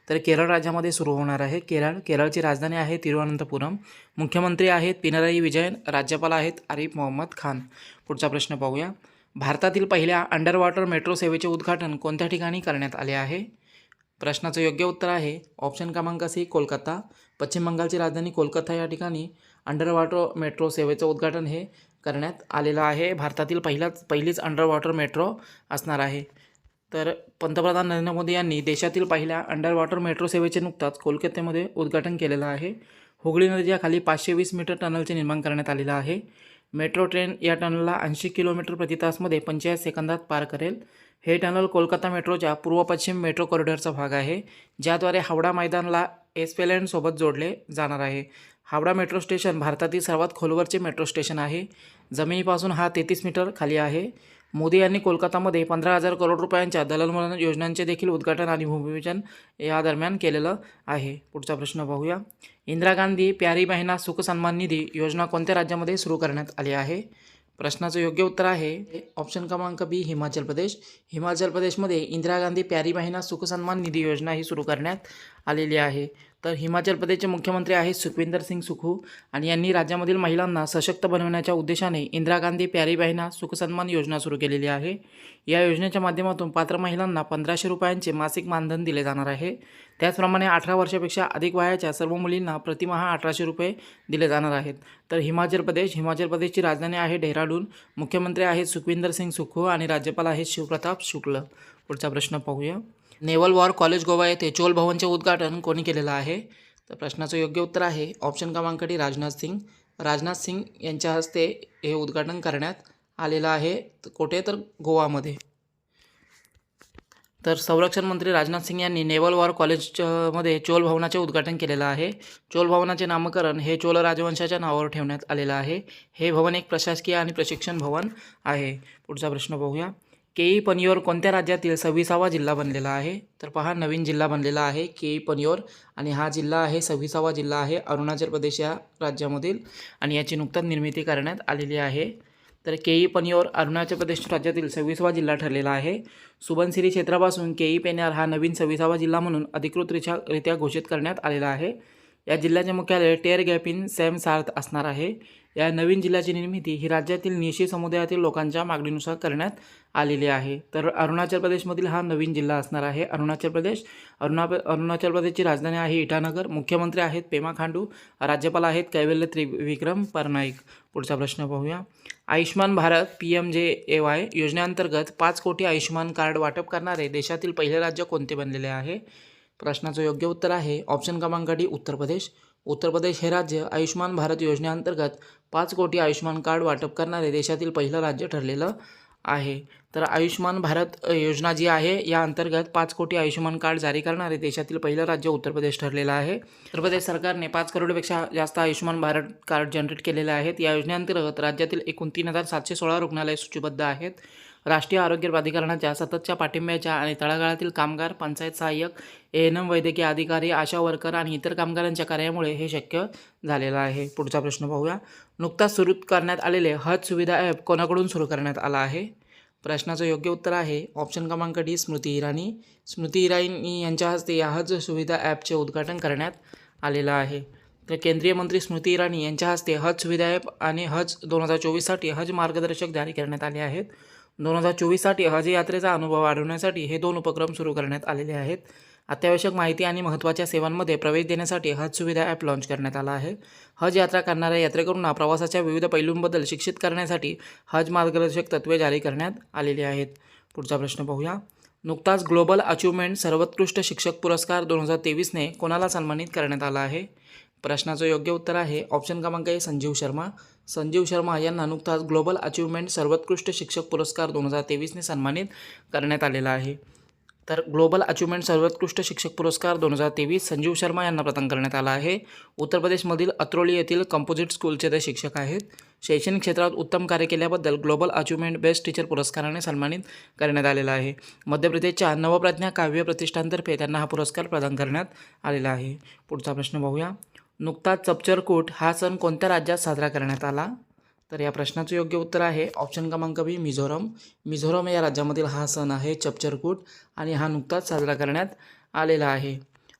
तर केरळ राज्यामध्ये सुरू होणार आहे. केरळची राजधानी आहे तिरुवनंतपुरम. मुख्यमंत्री आहेत पिनराई विजयन. राज्यपाल आहेत आरिफ मोहम्मद खान. पुढचा प्रश्न पाहूया. भारतातील पहिल्या अंडर वॉटर मेट्रो सेवेचे उद्घाटन कोणत्या ठिकाणी करण्यात आले आहे? प्रश्नाचं योग्य उत्तर आहे ऑप्शन क्रमांक C कोलकाता. पश्चिम बंगालची राजधानी कोलकाता या ठिकाणी अंडर वॉटर मेट्रो सेवेचं उद्घाटन हे करण्यात आलेलं आहे. भारतातील पहिलीच अंडर वॉटर मेट्रो असणार आहे. तर पंतप्रधान नरेंद्र मोदी यांनी देशातील पहिल्या अंडर वॉटर मेट्रो सेवेचे नुकताच कोलकात्यामध्ये उद्घाटन केलेलं आहे. हुगळी नदीच्या खाली 520 मीटर टनलचे निर्माण करण्यात आलेलं आहे. मेट्रो ट्रेन या टनलला 80 किलोमीटर प्रति तासमध्ये 45 सेकंदात पार करेल. हे टनल कोलकाता मेट्रोच्या पूर्व पश्चिम मेट्रो कॉरिडॉरचा भाग आहे ज्याद्वारे हावडा मैदानला एस्पेलँडसोबत जोडले जाणार आहे. हावडा मेट्रो स्टेशन भारतातील सर्वात खोलवरचे मेट्रो स्टेशन आहे. जमिनीपासून हा 33 मीटर खाली आहे. मोदी यांनी कोलकातामध्ये 15,000 करोड रुपयांच्या दळणवळण योजनांचे देखील उद्घाटन आणि भूमिपूजन या दरम्यान केलेलं आहे. पुढचा प्रश्न पाहूया. इंदिरा गांधी प्यारी बहिना सुख सन्मान निधी योजना कोणत्या राज्यामध्ये सुरू करण्यात आली आहे? प्रश्नाचं योग्य उत्तर आहे ऑप्शन क्रमांक B हिमाचल प्रदेश. हिमाचल प्रदेशमध्ये इंदिरा गांधी प्यारी बहिना सुख सन्मान निधी योजना ही सुरू करण्यात आलेली आहे. तर हिमाचल प्रदेशचे मुख्यमंत्री आहेत सुखविंदर सिंग सुखू आणि यांनी राज्यामधील महिलांना सशक्त बनवण्याच्या उद्देशाने इंदिरा गांधी प्यारी बहिणा सुख सन्मान योजना सुरू केलेली आहे। या योजनेच्या माध्यमातून पात्र महिलांना 1500 रुपयांचे मासिक मानधन दिले जाणार आहे। त्याचप्रमाणे 18 वर्षापेक्षा अधिक वयाच्या सर्व मुलींना प्रतिमाह 1800 रुपये दिले जाणार आहेत। तर हिमाचल प्रदेशची राजधानी आहे डेहराडून, मुख्यमंत्री आहेत सुखविंदर सिंग सुखू आणि राज्यपाल आहेत शिवप्रताप शुक्ल। पुढचा प्रश्न पाहूया। नेव्हल वॉर कॉलेज गोवा येथे चोल भवनचे उद्घाटन कोणी केलेलं आहे? तर प्रश्नाचं योग्य उत्तर आहे ऑप्शन क्रमांक डी राजनाथ सिंग यांच्या हस्ते हे उद्घाटन करण्यात आलेलं आहे। कोठे? तर गोवामध्ये। तर संरक्षण मंत्री राजनाथ सिंग यांनी नेव्हल वॉर कॉलेजमध्ये चोल भवनाचे उद्घाटन केलेलं आहे। चोल भवनाचे नामकरण हे चोल राजवंशाच्या नावावर ठेवण्यात आलेलं आहे। हे भवन एक प्रशासकीय आणि प्रशिक्षण भवन आहे। पुढचा प्रश्न पाहूया। केई पनियोर कोणत्या राज्यातील 26वा जिल्हा बनलेला आहे? तर पहा, नवीन जिल्हा बनलेला आहे केई पनियोर आणि हा जिल्हा आहे 26वा जिल्हा आहे अरुणाचल प्रदेश या राज्यामधील आणि याची नुकताच निर्मिती करण्यात आलेली आहे। तर केई पनियोर अरुणाचल प्रदेश राज्यातील 26वा जिल्हा ठरलेला आहे। सुबनसिरी क्षेत्रापासून केई पेन्यार हा नवीन 26वा जिल्हा म्हणून अधिकृतरित्या घोषित करण्यात आलेला आहे। या जिल्ह्याचे मुख्यालय टेअर गॅपिन सॅम सार्थ असणार आहे। या नवीन जिल्ह्याची निर्मिती ही राज्यातील निशी समुदायातील लोकांच्या मागणीनुसार करण्यात आलेली आहे। तर अरुणाचल प्रदेशमधील हा नवीन जिल्हा असणार आहे अरुणाचल प्रदेशची राजधानी आहे ईटानगर, मुख्यमंत्री आहेत पेमा खांडू, राज्यपाल आहेत कैवल्य त्रिविक्रम परनाईक। पुढचा प्रश्न पाहूया। आयुष्मान भारत PMJAY योजनेअंतर्गत 5 कोटी आयुष्मान कार्ड वाटप करणारे देशातील पहिले राज्य कोणते बनलेले आहे? प्रश्नाचं योग्य उत्तर आहे ऑप्शन क्रमांक डी उत्तर प्रदेश हे राज्य आयुष्मान भारत योजनेअंतर्गत 5 कोटी आयुष्मान कार्ड वाटप करणारे देशातील पहिलं राज्य ठरलेलं आहे। तर आयुष्मान भारत योजना जी आहे या अंतर्गत 5 कोटी आयुष्मान कार्ड जारी करणारे देशातील पहिलं राज्य उत्तर प्रदेश ठरलेलं आहे। उत्तर प्रदेश सरकारने 5 करोडपेक्षा जास्त आयुष्मान भारत कार्ड जनरेट केलेले आहेत। या योजनेअंतर्गत राज्यातील एकूण 3716 रुग्णालये सूचीबद्ध आहेत। राष्ट्रीय आरोग्य प्राधिकरणाच्या सततच्या पाठिंब्याच्या आणि तळागाळातील कामगार, पंचायत सहाय्यक, ANM वैद्यकीय अधिकारी, आशा वर्कर आणि इतर कामगारांच्या कार्यामुळे हे शक्य झालेलं आहे। पुढचा प्रश्न पाहूया। नुकताच सुरू करण्यात आलेले हज सुविधा ॲप कोणाकडून सुरू करण्यात आला आहे? प्रश्नाचं योग्य उत्तर आहे ऑप्शन क्रमांक डी स्मृती इराणी यांच्या हस्ते या हज सुविधा ॲपचे उद्घाटन करण्यात आलेलं आहे। तर केंद्रीय मंत्री स्मृती इराणी यांच्या हस्ते हज सुविधा ॲप आणि हज 2024साठी हज मार्गदर्शक जारी करण्यात आले आहेत। 2024साठी हज यात्रेचा अनुभव वाढवण्यासाठी हे 2 उपक्रम सुरू करण्यात आलेले आहेत। अत्यावश्यक माहिती आणि महत्त्वाच्या सेवांमध्ये प्रवेश देण्यासाठी हज सुविधा ॲप लॉन्च करण्यात आला आहे। हज यात्रा करणाऱ्या यात्रेकरूंना प्रवासाच्या विविध पैलूंबद्दल शिक्षित करण्यासाठी हज मार्गदर्शक तत्त्वे जारी करण्यात आलेली आहेत। पुढचा प्रश्न पाहूया। नुकताच ग्लोबल अचिव्हमेंट सर्वोत्कृष्ट शिक्षक पुरस्कार 2023ने कोणाला सन्मानित करण्यात आला आहे? प्रश्नाचं योग्य उत्तर आहे ऑप्शन क्रमांक ए संजीव शर्मा यांना नुकताच ग्लोबल अचिव्हमेंट सर्वोत्कृष्ट शिक्षक पुरस्कार 2023ने सन्मानित करण्यात आलेला आहे। तर ग्लोबल अचिव्हमेंट सर्वोत्कृष्ट शिक्षक पुरस्कार 2023 संजीव शर्मा यांना प्रदान करण्यात आला आहे। उत्तर प्रदेशमधील अत्रोली येथील कंपोजिट स्कूलचे ते शिक्षक आहेत। शैक्षणिक क्षेत्रात उत्तम कार्य केल्याबद्दल ग्लोबल अचिव्हमेंट बेस्ट टीचर पुरस्काराने सन्मानित करण्यात आलेला आहे। मध्य प्रदेशच्या नवप्रज्ञा काव्य प्रतिष्ठानतर्फे त्यांना हा पुरस्कार प्रदान करण्यात आलेला आहे। पुढचा प्रश्न पाहूया। नुकताच चपचरकूट हा सण कोणत्या राज्यात साजरा करण्यात आला? तर या प्रश्नाचं योग्य उत्तर आहे ऑप्शन क्रमांक बी मिझोरम या राज्यामधील हा सण आहे चपचरकूट आणि हा नुकताच साजरा करण्यात आलेला आहे।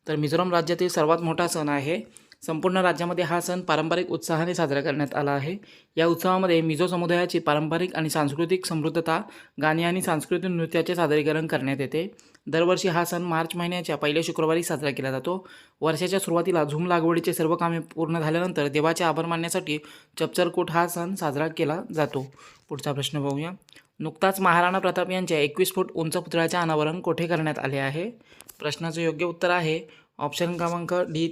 तर मिझोरम राज्यातील सर्वात मोठा सण आहे। संपूर्ण राज्यामध्ये हा सण पारंपरिक उत्साहाने साजरा करण्यात आला आहे। या उत्सवामध्ये मिझो समुदायाची पारंपरिक आणि सांस्कृतिक समृद्धता, गाणी आणि सांस्कृतिक नृत्याचे सादरीकरण करण्यात येते। दरवर्षी हा सण मार्च महिन्याच्या पहिल्या शुक्रवारी साजरा केला जातो। वर्षाच्या सुरुवातीला झूम लागवडीचे सर्व कामे पूर्ण झाल्यानंतर देवाचे आभार मानण्यासाठी चपचरकूट हा सण साजरा केला जातो। पुढचा प्रश्न पाहूया। नुकताच महाराणा प्रताप यांच्या 21 फूट उंच पुतळ्याचे अनावरण कोठे करण्यात आले आहे? प्रश्नाचं योग्य उत्तर आहे ऑप्शन क्रमांक डी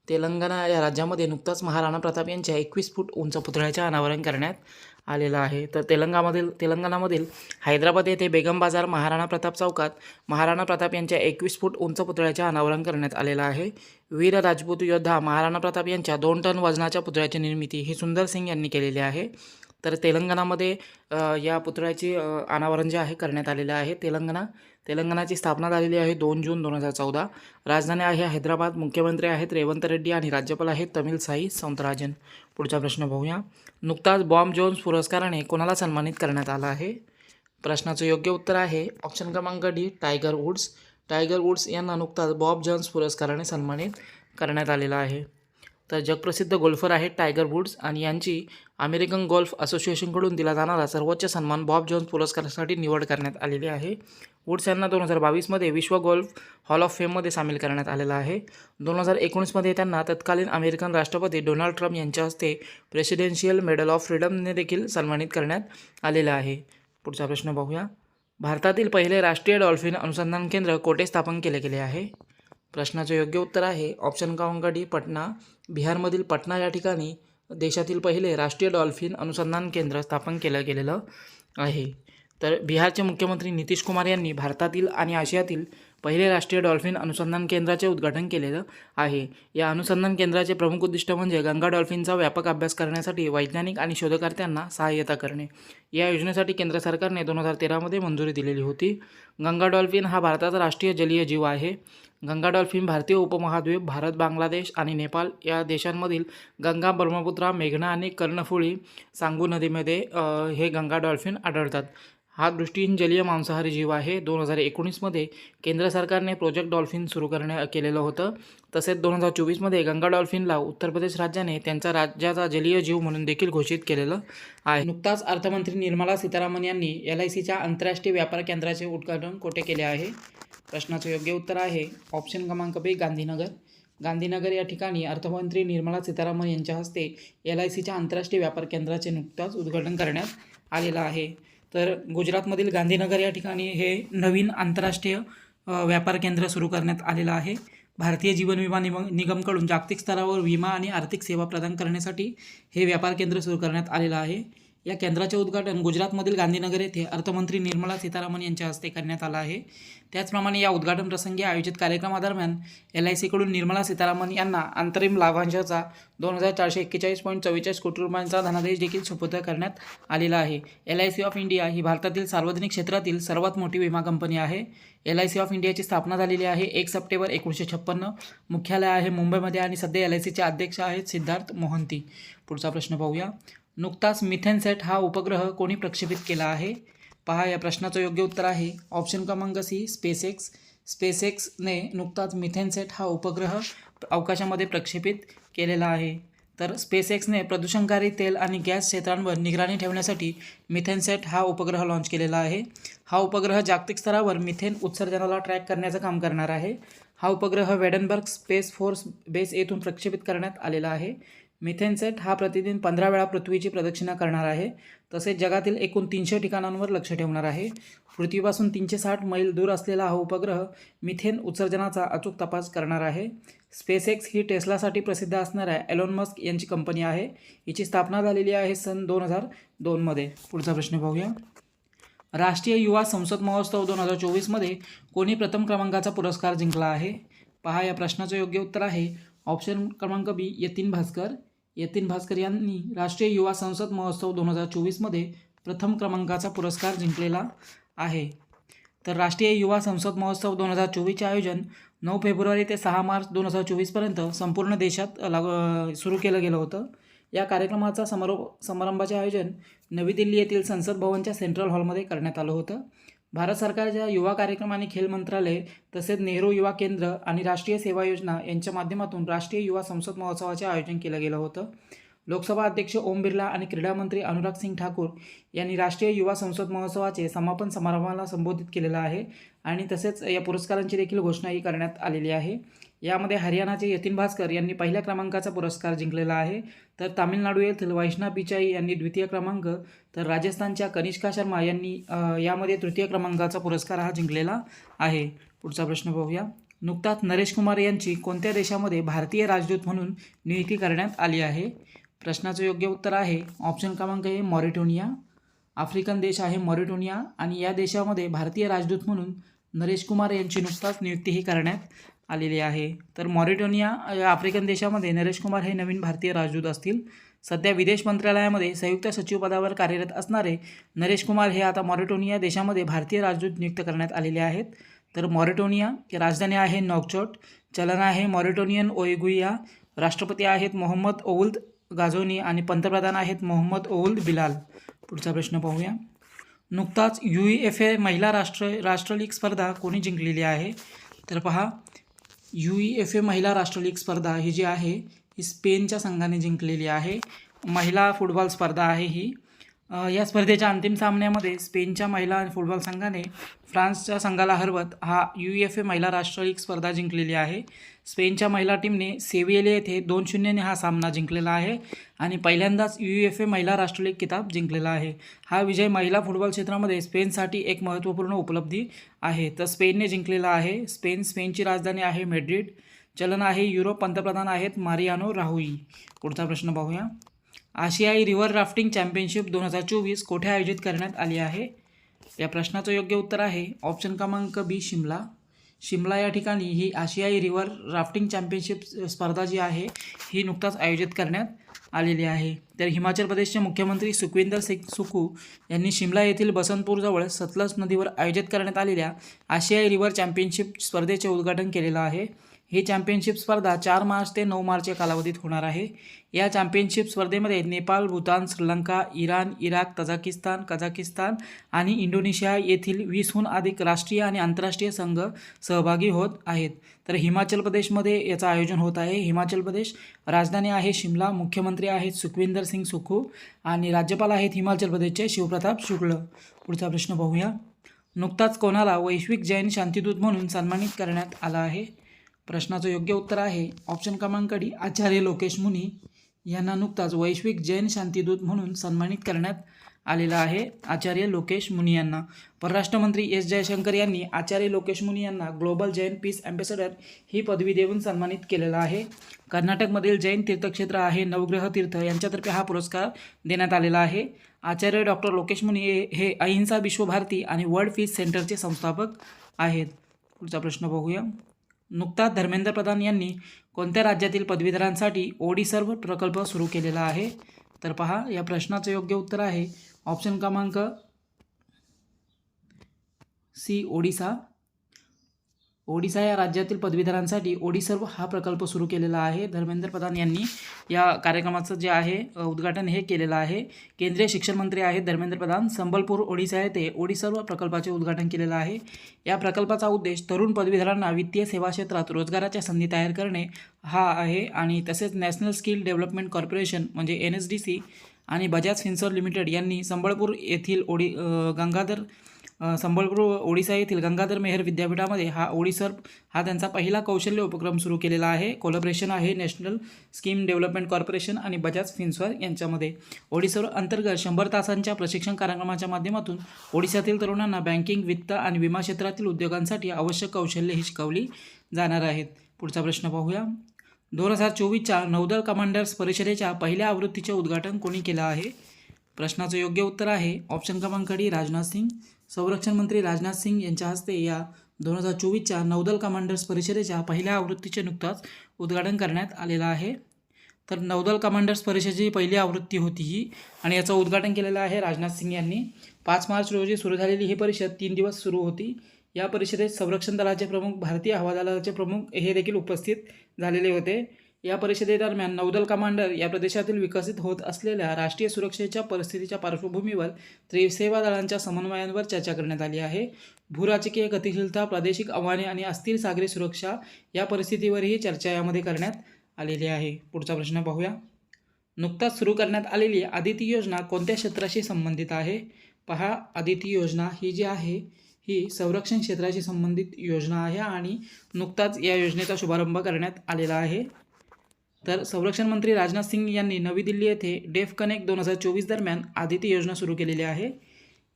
तेलंगणा या राज्यामध्ये नुकताच महाराणा प्रताप यांच्या 21 फूट उंच पुतळ्याचे अनावरण करण्यात आलेलं आहे। तर तेलंगणामधील हैदराबाद येथे बेगम बाजार महाराणा प्रताप चौकात महाराणा प्रताप यांच्या 21 फूट उंच पुतळ्याचे अनावरण करण्यात आलेलं आहे। वीर राजपूत योद्धा महाराणा प्रताप यांच्या 2 टन वजनाच्या पुतळ्याची निर्मिती ही सुंदर सिंग यांनी केलेली आहे। तर तेलंगणामध्ये या पुतळ्याचे अनावरण जे आहे करण्यात आलेले आहे। तेलंगणाची स्थापना झालेली आहे 2 जून 2014। राजधानी आहे हैदराबाद, मुख्यमंत्री आहेत रेवंत रेड्डी आणि राज्यपाल आहेत तमिलसाई सौंदरराजन। पुढचा प्रश्न पाहूया। नुकताच बॉब जोन्स पुरस्काराने कोणाला सन्मानित करण्यात आला आहे? प्रश्नाचं योग्य उत्तर आहे ऑप्शन क्रमांक डी टायगर टायगर वुड्स यांना नुकताच बॉब जोन्स पुरस्काराने सन्मानित करण्यात आलेला आहे. तर जगप्रसिद्ध गोल्फर आहेत टायगर वुड्स आणि यांची अमेरिकन गोल्फ असोसिएशनकडून दिला जाणारा सर्वोच्च सन्मान बॉब जोन्स पुरस्कारासाठी निवड करण्यात आलेली आहे. वुड्स यांना 2022मध्ये विश्व गोल्फ हॉल ऑफ फेममध्ये सामील करण्यात आलेलं आहे. 2019मध्ये त्यांना तत्कालीन अमेरिकन राष्ट्रपती डोनाल्ड ट्रम्प यांच्या हस्ते प्रेसिडेन्शियल मेडल ऑफ फ्रीडमने देखील सन्मानित करण्यात आलेलं आहे. पुढचा प्रश्न पाहूया. भारतातील पहिले राष्ट्रीय डॉल्फिन अनुसंधान केंद्र कोठे स्थापन केले गेले आहे? प्रश्नाचं योग्य उत्तर आहे ऑप्शन क्रमांक डी, पटना. बिहारमधील पटना या ठिकाणी देशातील पहिले राष्ट्रीय डॉल्फिन अनुसंधान केंद्र स्थापन केलं गेलेलं आहे. तर बिहारचे मुख्यमंत्री नितीश कुमार यांनी भारतातील आणि आशियातील पहिले राष्ट्रीय डॉल्फिन अनुसंधान केंद्राचे उद्घाटन केलेलं आहे. या अनुसंधान केंद्राचे प्रमुख उद्दिष्ट म्हणजे गंगा डॉल्फिनचा व्यापक अभ्यास करण्यासाठी वैज्ञानिक आणि शोधकर्त्यांना सहाय्यता करणे. या योजनेसाठी केंद्र सरकारने 2013मध्ये मंजुरी दिलेली होती. गंगा डॉल्फिन हा भारताचा राष्ट्रीय जलीय जीव आहे. गंगा डॉल्फिन भारतीय उपमहाद्वीप, भारत, बांगलादेश आणि नेपाळ या देशांमधील गंगा, ब्रह्मपुत्रा, मेघना आणि कर्णफुली सांगू नदीमध्ये हे गंगा डॉल्फिन आढळतात. हा दृष्टीहीन जलीय मांसाहारी जीव आहे. 2019मध्ये केंद्र सरकारने प्रोजेक्ट डॉल्फिन सुरू केलेलं होतं. तसेच 2024मध्ये गंगा डॉल्फिनला उत्तर प्रदेश राज्याने त्यांचा राज्याचा जलीय जीव म्हणून देखील घोषित केलेलं आहे. नुकताच अर्थमंत्री निर्मला सीतारामन यांनी LICच्या आंतरराष्ट्रीय व्यापार केंद्राचे उद्घाटन कोठे केले आहे? प्रश्नाचं योग्य उत्तर आहे ऑप्शन क्रमांक बी, गांधीनगर. गांधीनगर या ठिकाणी अर्थमंत्री निर्मला सीतारामन यांच्या हस्ते LICच्या आंतरराष्ट्रीय व्यापार केंद्राचे नुकताच उद्घाटन करण्यात आलेलं आहे. तर गुजरातमधील गांधीनगर या ठिकाणी हे नवीन आंतरराष्ट्रीय व्यापार केंद्र सुरू करण्यात आलेलं आहे. भारतीय जीवन विमा निगमकडून जागतिक स्तरावर विमा आणि आर्थिक सेवा प्रदान करण्यासाठी हे व्यापार केंद्र सुरू करण्यात आलेलं आहे. या केंद्राचे उद्घाटन गुजरातमधील गांधीनगर येथे अर्थमंत्री निर्मला सीतारामन यांच्या हस्ते करण्यात आलं आहे. त्याचप्रमाणे या उद्घाटन प्रसंगी आयोजित कार्यक्रमादरम्यान LICकडून निर्मला सीतारामन यांना अंतरिम लाभांशाचा 2,441.44 कोटी रुपयांचा धनादेश देखील सुपूर्द करण्यात आलेला आहे. LIC ऑफ इंडिया ही भारतातील सार्वजनिक क्षेत्रातील सर्वात मोठी विमा कंपनी आहे. LIC ऑफ इंडियाची स्थापना झालेली आहे 1 सप्टेंबर 1956. मुख्यालय आहे मुंबईमध्ये आणि सध्या LICचे अध्यक्ष आहेत सिद्धार्थ मोहंती. पुढचा प्रश्न पाहूया. नुकताच मिथेनसेट हा उपग्रह कोणी प्रक्षेपित केला आहे? पहा, या प्रश्नाचं योग्य उत्तर आहे ऑप्शन क्रमांक सी, स्पेसएक्स. स्पेसएक्सने नुकताच मिथेनसेट हा उपग्रह अवकाशामध्ये प्रक्षेपित केलेला आहे. तर स्पेसएक्सने प्रदूषणकारी तेल आणि गॅस क्षेत्रांवर निगराणी ठेवण्यासाठी मिथेनसेट हा उपग्रह लॉन्च केलेला आहे. हा उपग्रह जागतिक स्तरावर मिथेन उत्सर्जनाला ट्रॅक करण्याचं काम करणार आहे. हा उपग्रह वेडनबर्ग स्पेस फोर्स बेस येथून प्रक्षेपित करण्यात आलेला आहे. मिथेनसेट हा प्रतिदिन 15 वेळा पृथ्वीची प्रदक्षिणा करणार आहे. तसेच जगातील एकूण 300 ठिकाणांवर लक्ष ठेवणार आहे. पृथ्वीपासून 360 मैल दूर असलेला हा उपग्रह मिथेन उत्सर्जनाचा अचूक तपास करणार आहे. स्पेसएक्स ही टेस्लासाठी प्रसिद्ध असणाऱ्या एलॉन मस्क यांची कंपनी आहे. हिची स्थापना झालेली आहे सन 2002मध्ये. पुढचा प्रश्न पाहूया. राष्ट्रीय युवा संसद महोत्सव 2024मध्ये कोणी प्रथम क्रमांकाचा पुरस्कार जिंकला आहे? पहा, या प्रश्नाचं योग्य उत्तर आहे ऑप्शन क्रमांक बी, यतीन भास्कर. यतीन भास्कर यांनी राष्ट्रीय युवा संसद महोत्सव 2024मध्ये प्रथम क्रमांकाचा पुरस्कार जिंकलेला आहे. तर राष्ट्रीय युवा संसद महोत्सव 2024चे आयोजन 9 फेब्रुवारी ते 6 मार्च 2024पर्यंत संपूर्ण देशात सुरू केलं गेलं होतं. या कार्यक्रमाचा समारंभाचे आयोजन नवी दिल्ली येथील संसद भवनच्या सेंट्रल हॉलमध्ये करण्यात आलं होतं. भारत सरकारच्या युवा कार्यक्रम आणि खेल मंत्रालय तसेच नेहरू युवा केंद्र आणि राष्ट्रीय सेवा योजना यांच्या माध्यमातून राष्ट्रीय युवा संसद महोत्सवाचे आयोजन केलं गेलं होतं. लोकसभा अध्यक्ष ओम बिर्ला आणि क्रीडा मंत्री अनुराग सिंग ठाकूर यांनी राष्ट्रीय युवा संसद महोत्सवाचे समापन समारंभाला संबोधित केलेलं आहे आणि तसेच या पुरस्कारांची देखील घोषणाही करण्यात आलेली आहे. यामध्ये हरियाणाचे यतीन भास्कर यांनी पहिल्या क्रमांकाचा पुरस्कार जिंकलेला आहे. तर तामिळनाडू येथील वैष्णव पिचाई यांनी द्वितीय क्रमांक, तर राजस्थानच्या कनिष्का शर्मा यांनी यामध्ये तृतीय क्रमांकाचा पुरस्कार हा जिंकलेला आहे. पुढचा प्रश्न पाहूया. नुकताच नरेश कुमार यांची कोणत्या देशामध्ये भारतीय राजदूत म्हणून नियुक्ती करण्यात आली आहे? प्रश्नाचं योग्य उत्तर आहे ऑप्शन क्रमांक ए, मॉरिटोनिया. आफ्रिकन देश आहे मॉरिटोनिया आणि या देशामध्ये भारतीय राजदूत म्हणून नरेश कुमार यांची नुकताच नियुक्तीही करण्यात आलेली आहे. तर मॉरिटोनिया या आफ्रिकन देशामध्ये नरेश कुमार हे नवीन भारतीय राजदूत असतील. सध्या विदेश मंत्रालयामध्ये संयुक्त सचिव पदावर कार्यरत असणारे नरेश कुमार हे आता मॉरिटोनिया देशामध्ये भारतीय राजदूत नियुक्त करण्यात आलेले आहेत. तर मॉरिटोनिया राजधानी आहे नौकचोट, चलन आहे मॉरिटोनियन ओएगुइया, राष्ट्रपती आहेत मोहम्मद ओउल्द गाझोनी आणि पंतप्रधान आहेत मोहम्मद ओउल्द बिलाल. पुढचा प्रश्न पाहूया. नुकताच UEFA महिला राष्ट्रलीग स्पर्धा कोणी जिंकलेली आहे? तर पहा, UEFA महिला राष्ट्रलीग स्पर्धा ही जी आहे ही स्पेनच्या संघाने जिंकलेली आहे. महिला फुटबॉल स्पर्धा आहे ही. या स्पर्धेच्या अंतिम सामन्यामध्ये स्पेनच्या महिला फुटबॉल संघाने फ्रान्सच्या संघाला हरवत हा UEFA महिला राष्ट्रलीग स्पर्धा जिंकलेली आहे. स्पेनच्या महिला टीमने सेव्हिया येथे 2-0 हा सामना जिंकलेला आहे आणि पहिल्यांदाच UEFA महिला राष्ट्रलीग किताब जिंकलेला आहे. हा विजय महिला फुटबॉल क्षेत्रामध्ये स्पेनसाठी एक महत्त्वपूर्ण उपलब्धी आहे. तर स्पेनने जिंकलेला आहे. स्पेनची राजधानी आहे मॅड्रिड. चलन आहे युरो. पंतप्रधान आहेत मारियानो राहुई. पुढचा प्रश्न पाहूया. आशियाई रिव्हर राफ्टिंग चॅम्पियनशिप 2024 कोठे आयोजित करण्यात आली आहे? या प्रश्नाचं योग्य उत्तर आहे ऑप्शन क्रमांक बी, शिमला. शिमला या ठिकाणी ही आशियाई रिव्हर राफ्टिंग चॅम्पियनशिप स्पर्धा जी आहे ही नुकताच आयोजित करण्यात आलेली आहे. तर हिमाचल प्रदेशचे मुख्यमंत्री सुखविंदर सिंग सुखू यांनी शिमला येथील बसंतपूरजवळ सतलज नदीवर आयोजित करण्यात आलेल्या आशियाई रिव्हर चॅम्पियनशिप स्पर्धेचे उद्घाटन केलेलं आहे. ही चॅम्पियनशिप स्पर्धा 4 मार्च ते 9 मार्च या कालावधीत होणार आहे. या चॅम्पियनशिप स्पर्धेमध्ये Nepal, Bhutan, Sri Lanka, Iran, Iraq, Tajikistan, Kazakhstan आणि इंडोनेशिया येथील 20हून अधिक राष्ट्रीय आणि आंतरराष्ट्रीय संघ सहभागी होत आहेत. तर हिमाचल प्रदेशमध्ये याचं आयोजन होत आहे. हिमाचल प्रदेश राजधानी आहे शिमला. मुख्यमंत्री आहेत सुखविंदर सिंग सुखू आणि राज्यपाल आहेत हिमाचल प्रदेशचे शिवप्रताप शुक्ल. पुढचा प्रश्न पाहूया. नुकताच कोणाला वैश्विक जैन शांतिदूत म्हणून सन्मानित करण्यात आलं आहे? प्रश्नाचं योग्य उत्तर आहे ऑप्शन क्रमांक डी, आचार्य लोकेश मुनी यांना नुकताच वैश्विक जैन शांतिदूत म्हणून सन्मानित करण्यात आलेलं आहे. आचार्य लोकेश मुनी यांना परराष्ट्र मंत्री एस जयशंकर यांनी आचार्य लोकेश मुनी यांना ग्लोबल जैन पीस ॲम्बॅसेडर ही पदवी देऊन सन्मानित केलेला आहे. कर्नाटकमधील जैन तीर्थक्षेत्र आहे नवग्रह तीर्थ यांच्यातर्फे हा पुरस्कार देण्यात आलेला आहे. आचार्य डॉक्टर लोकेश मुनी हे अहिंसा विश्वभारती आणि वर्ल्ड पीस सेंटरचे संस्थापक आहेत. पुढचा प्रश्न बघूया. नुकताच धर्मेंद्र प्रधान यांनी कोणत्या राज्यातील पदवीधरांसाठी ओडीसर्व प्रकल्प सुरू केलेला आहे? तर पहा, या प्रश्नाचं योग्य उत्तर आहे ऑप्शन क्रमांक सी, ओडिसा. ओडिसा या राज्यातील पदवीधरांसाठी ओडीसर्व हा प्रकल्प सुरू केलेला आहे. धर्मेंद्र प्रधान यांनी या कार्यक्रमाचं जे आहे उद्घाटन हे केलेलं आहे. केंद्रीय शिक्षण मंत्री आहेत धर्मेंद्र प्रधान. संबलपूर ओडिसा येथे ओडीसर्व प्रकल्पाचे उद्घाटन केलेलं आहे. या प्रकल्पाचा उद्देश तरुण पदवीधरांना वित्तीय सेवा क्षेत्रात रोजगाराच्या संधी तयार करणे हा आहे आणि तसेच नॅशनल स्किल डेव्हलपमेंट कॉर्पोरेशन म्हणजे NSDC आणि बजाज फिन्सर्व लिमिटेड यांनी संबळपूर ओडिसा येथील गंगाधर मेहर विद्यापीठामध्ये हा ओडीसर्व हा त्यांचा पहिला कौशल्य उपक्रम सुरू केलेला आहे. कोलॅबोरेशन आहे नॅशनल स्किम डेव्हलपमेंट कॉर्पोरेशन आणि बजाज फिन्सर्व यांच्यामध्ये. ओडीसर्व अंतर्गत 100 तासांच्या प्रशिक्षण कार्यक्रमाच्या माध्यमातून ओडिशातील तरुणांना बँकिंग, वित्त आणि विमा क्षेत्रातील उद्योगांसाठी आवश्यक कौशल्य ही शिकवली जाणार आहेत. पुढचा प्रश्न पाहूया. 2024च्या नौदल कमांडर्स परिषदेच्या पहिल्या आवृत्तीचे उद्घाटन कोणी केलं आहे? प्रश्नाचं योग्य उत्तर आहे ऑप्शन क्रमांक डी, राजनाथ सिंग. संरक्षण मंत्री राजनाथ सिंग यांच्या हस्ते या 2024च्या नौदल कमांडर्स परिषदेच्या पहिल्या आवृत्तीचे नुकताच उद्घाटन करण्यात आलेलं आहे. तर नौदल कमांडर्स परिषदेची पहिली आवृत्ती होती ही आणि याचं उद्घाटन केलेलं आहे राजनाथ सिंग यांनी. 5 मार्च रोजी सुरू झालेली ही परिषद 3 दिवस सुरू होती. या परिषदेत संरक्षण दलाचे प्रमुख, भारतीय हवाई दलाचे प्रमुख हे देखील उपस्थित झालेले होते. या परिषदेदरम्यान नौदल कमांडर या प्रदेशातील विकसित होत असलेल्या राष्ट्रीय सुरक्षेच्या परिस्थितीच्या पार्श्वभूमीवर त्रिसेवा दलांच्या समन्वयांवर चर्चा करण्यात आली आहे. भूराजकीय गतिशीलता, प्रादेशिक आव्हाने आणि अस्थिर सागरी सुरक्षा या परिस्थितीवरही चर्चा यामध्ये करण्यात आलेली आहे. पुढचा प्रश्न पाहूया. नुकताच सुरू करण्यात आलेली आदिती योजना कोणत्या क्षेत्राशी संबंधित आहे? पहा, आदिती योजना ही जी आहे ही संरक्षण क्षेत्राशी संबंधित योजना आहे आणि नुकताच या योजनेचा शुभारंभ करण्यात आलेला आहे. तर संरक्षण मंत्री राजनाथ सिंग यांनी नवी दिल्ली येथे डेफ कनेक्ट 2024 दरम्यान आदिती योजना सुरू केलेली आहे.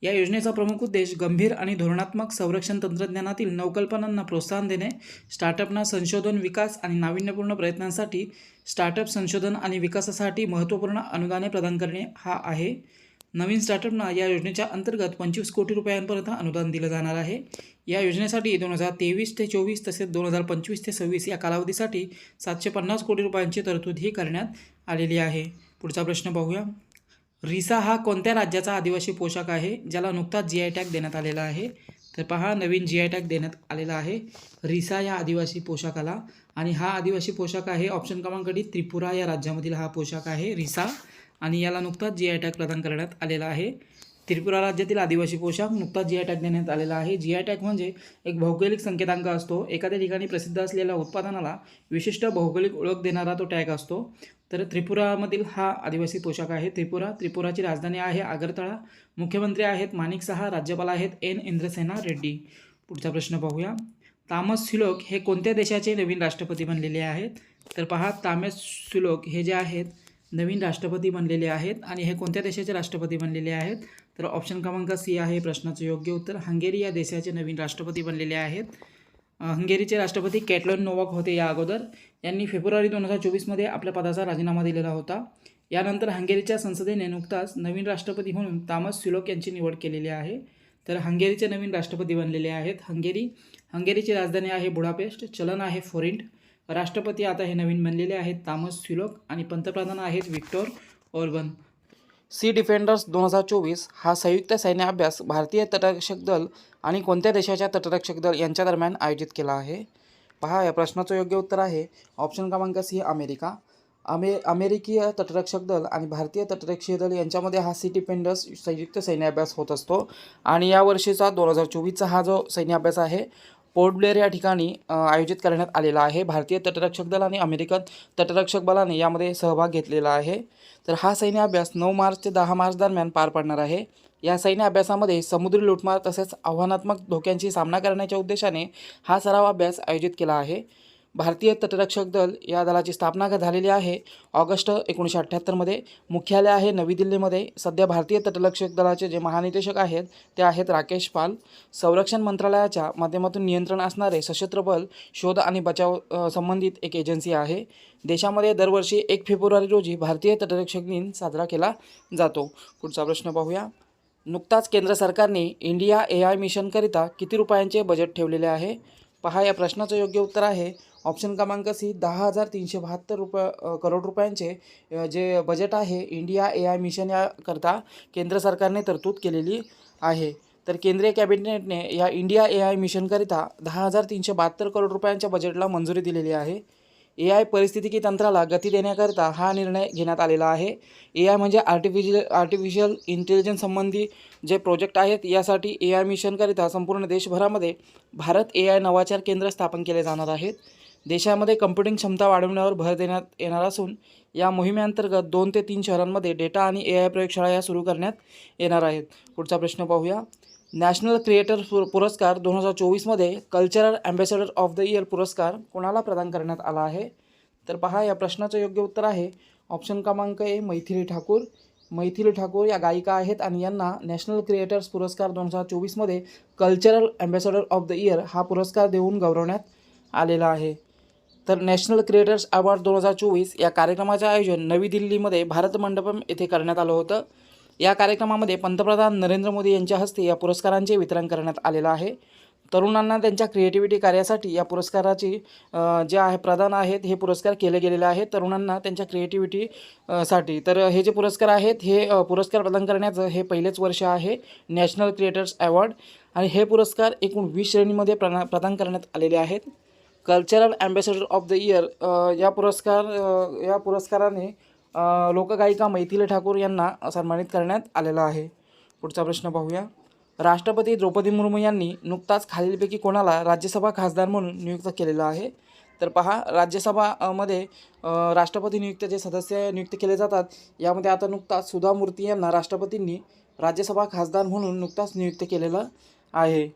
या योजनेचा प्रमुख उद्देश गंभीर आणि धोरणात्मक संरक्षण तंत्रज्ञानातील नवकल्पनांना प्रोत्साहन देणे, स्टार्टअपना संशोधन, विकास आणि नाविन्यपूर्ण प्रयत्नांसाठी स्टार्टअप संशोधन आणि विकासासाठी महत्त्वपूर्ण अनुदाने प्रदान करणे हा आहे. नवीन स्टार्टअपना या योजनेच्या अंतर्गत 25 कोटी रुपयांपर्यंत अनुदान दिलं जाणार आहे. या योजनेसाठी 2023 ते 24 तसेच 2025 ते 26 या कालावधीसाठी 750 कोटी रुपयांची तरतूदही करण्यात आलेली आहे. पुढचा प्रश्न पाहूया. रिसा हा कोणत्या राज्याचा आदिवासी पोशाख आहे ज्याला नुकताच GI टॅग देण्यात आलेला आहे? तर पहा, नवीन GI टॅग देण्यात आलेला आहे रिसा या आदिवासी पोशाखाला आणि हा आदिवासी पोशाख आहे ऑप्शन क्रमांक डी, त्रिपुरा या राज्यामधील हा पोशाख आहे रिसा आणि याला नुकताच GI टॅग प्रदान करण्यात आलेला आहे. त्रिपुरा राज्यातील आदिवासी पोशाख नुकताच जी आय टॅग देण्यात आलेला आहे. जी आय टॅग म्हणजे एक भौगोलिक संकेतांक असतो. एखाद्या ठिकाणी प्रसिद्ध असलेल्या उत्पादनाला विशिष्ट भौगोलिक ओळख देणारा तो टॅग असतो. तर त्रिपुरामधील हा आदिवासी पोशाख आहे. त्रिपुराची राजधानी आहे आगरतळा. मुख्यमंत्री आहेत माणिक सहा. राज्यपाल आहेत एन इंद्रसेना रेड्डी. पुढचा प्रश्न पाहूया. तामस सुलोक हे कोणत्या देशाचे नवीन राष्ट्रपती बनलेले आहेत? तर पहा, तामस सुलोक हे जे आहेत नवीन राष्ट्रपती बनलेले आहेत आणि हे कोणत्या देशाचे राष्ट्रपती बनलेले आहेत? तर ऑप्शन क्रमांक सी आहे प्रश्नाचं योग्य उत्तर. हंगेरी या देशाचे नवीन राष्ट्रपती बनलेले आहेत. हंगेरीचे राष्ट्रपती कॅटलन नोवाक होते या अगोदर. यांनी फेब्रुवारी 2024मध्ये आपल्या पदाचा राजीनामा दिलेला होता. यानंतर हंगेरीच्या संसदेने नुकताच नवीन राष्ट्रपती म्हणून तामस सुलोक यांची निवड केलेली आहे. तर हंगेरीचे नवीन राष्ट्रपती बनलेले आहेत हंगेरीची राजधानी आहे बुडापेस्ट. चलन आहे फोरिंट. राष्ट्रपती आता हे नवीन बनलेले आहेत तामस सुलोक आणि पंतप्रधान आहेत विक्टर ओर्बन. सी डिफेंडर्स 2024 हा संयुक्त सैन्य अभ्यास भारतीय तटरक्षक दल आणि कोणत्या देशाच्या तटरक्षक दल यांच्या दरम्यान आयोजित केला आहे? पहा, या प्रश्नाचं योग्य उत्तर आहे ऑप्शन क्रमांक सी अमेरिका. अमेरिकीय तटरक्षक दल आणि भारतीय तटरक्षीय दल यांच्यामध्ये हा सी डिफेंडर्स संयुक्त सैन्य अभ्यास होत असतो. आणि यावर्षीचा 2024चा हा जो सैन्य अभ्यास आहे पोर्ट ब्लेअर या ठिकाणी आयोजित करण्यात आलेला आहे. भारतीय तटरक्षक दल आणि अमेरिकन तटरक्षक बलाने यामध्ये सहभाग घेतलेला आहे. तर हा सैन्य अभ्यास 9 मार्च ते 10 मार्च दरम्यान पार पडणार आहे. या सैन्य अभ्यासामध्ये समुद्री लुटमार तसेच आव्हानात्मक धोक्यांची सामना करण्याच्या उद्देशाने हा सराव अभ्यास आयोजित केला आहे. भारतीय तटरक्षक दल या दलाची स्थापना झालेली आहे ऑगस्ट 1978मध्ये. मुख्यालय आहे नवी दिल्लीमध्ये. सध्या भारतीय तटरक्षक दलाचे जे महानिदेशक आहेत ते आहेत राकेश पाल. संरक्षण मंत्रालयाच्या माध्यमातून नियंत्रण असणारे सशस्त्र बल शोध आणि बचाव संबंधित एक एजन्सी आहे. देशामध्ये दरवर्षी 1 फेब्रुवारी रोजी भारतीय तटरक्षक दिन साजरा केला जातो. पुढचा प्रश्न पाहूया. नुकताच केंद्र सरकारने इंडिया AI मिशनकरिता किती रुपयांचे बजेट ठेवलेले आहे? पहा, या प्रश्नाचं योग्य उत्तर आहे ऑप्शन क्रमांक सी 10,372 करोड रुपयांचे जे बजेट आहे इंडिया AI मिशन याकरता केंद्र सरकारने तरतूद केलेली आहे. तर केंद्रीय कॅबिनेटने या इंडिया AI मिशनकरिता 10,372 करोड रुपयांच्या बजेटला मंजुरी दिलेली आहे. AI परिस्थितिकी तंत्राला गती देण्याकरिता हा निर्णय घेण्यात आलेला आहे. AI म्हणजे आर्टिफिशियल इंटेलिजन्स संबंधी जे प्रोजेक्ट आहेत यासाठी AI मिशनकरिता संपूर्ण देशभरामध्ये भारत AI नवाचार केंद्र स्थापन केले जाणार आहेत. देशामध्ये कम्प्युटिंग क्षमता वाढवण्यावर भर देण्यात येणार असून या मोहिमेअंतर्गत 2 ते 3 शहरांमध्ये डेटा आणि AI प्रयोगशाळा या सुरू करण्यात येणार आहेत. पुढचा प्रश्न पाहूया. नॅशनल क्रिएटर पुरस्कार 2024मध्ये cultural ambassador of the year पुरस्कार कोणाला प्रदान करण्यात आला आहे? तर पहा, या प्रश्नाचं योग्य उत्तर आहे ऑप्शन क्रमांक ए मैथिली ठाकूर. मैथिली ठाकूर या गायिका आहेत आणि यांना नॅशनल क्रिएटर्स पुरस्कार 2024मध्ये cultural ambassador of the year हा पुरस्कार देऊन गौरवण्यात आलेला आहे. तर नॅशनल क्रिएटर्स अवॉर्ड 2024 या कार्यक्रमाचे आयोजन नवी दिल्लीमध्ये भारत मंडपम येथे करण्यात आलं होतं. या कार्यक्रमामध्ये पंतप्रधान नरेंद्र मोदी यांच्या हस्ते या पुरस्कारांचे वितरण करण्यात आलेलं आहे. तरुणांना त्यांच्या क्रिएटिव्हिटी कार्यासाठी या पुरस्काराची जे आहे प्रदान आहेत हे पुरस्कार केले गेलेले आहेत तरुणांना त्यांच्या क्रिएटिव्हिटी साठी. तर हे जे पुरस्कार आहेत हे पुरस्कार प्रदान करण्याचं हे पहिलेच वर्ष आहे नॅशनल क्रिएटर्स अवॉर्ड. आणि हे पुरस्कार एकूण 20 श्रेणीमध्ये प्रदान करण्यात आलेले आहेत. Cultural ambassador of the year या पुरस्काराने लोकगायिका मैथिली ठाकूर यांना सन्मानित करण्यात आलेला आहे. पुढचा प्रश्न पाहूया. राष्ट्रपती द्रौपदी मुर्मू यांनी नुकताच खालीलपैकी कोणाला राज्यसभा खासदार म्हणून नियुक्त केलेलं आहे? तर पहा, राज्यसभामध्ये राष्ट्रपती नियुक्त जे सदस्य नियुक्त केले जातात यामध्ये आता नुकताच सुधा मूर्ती यांना राष्ट्रपतींनी राज्यसभा खासदार म्हणून नुकताच नियुक्त केलेलं आहे.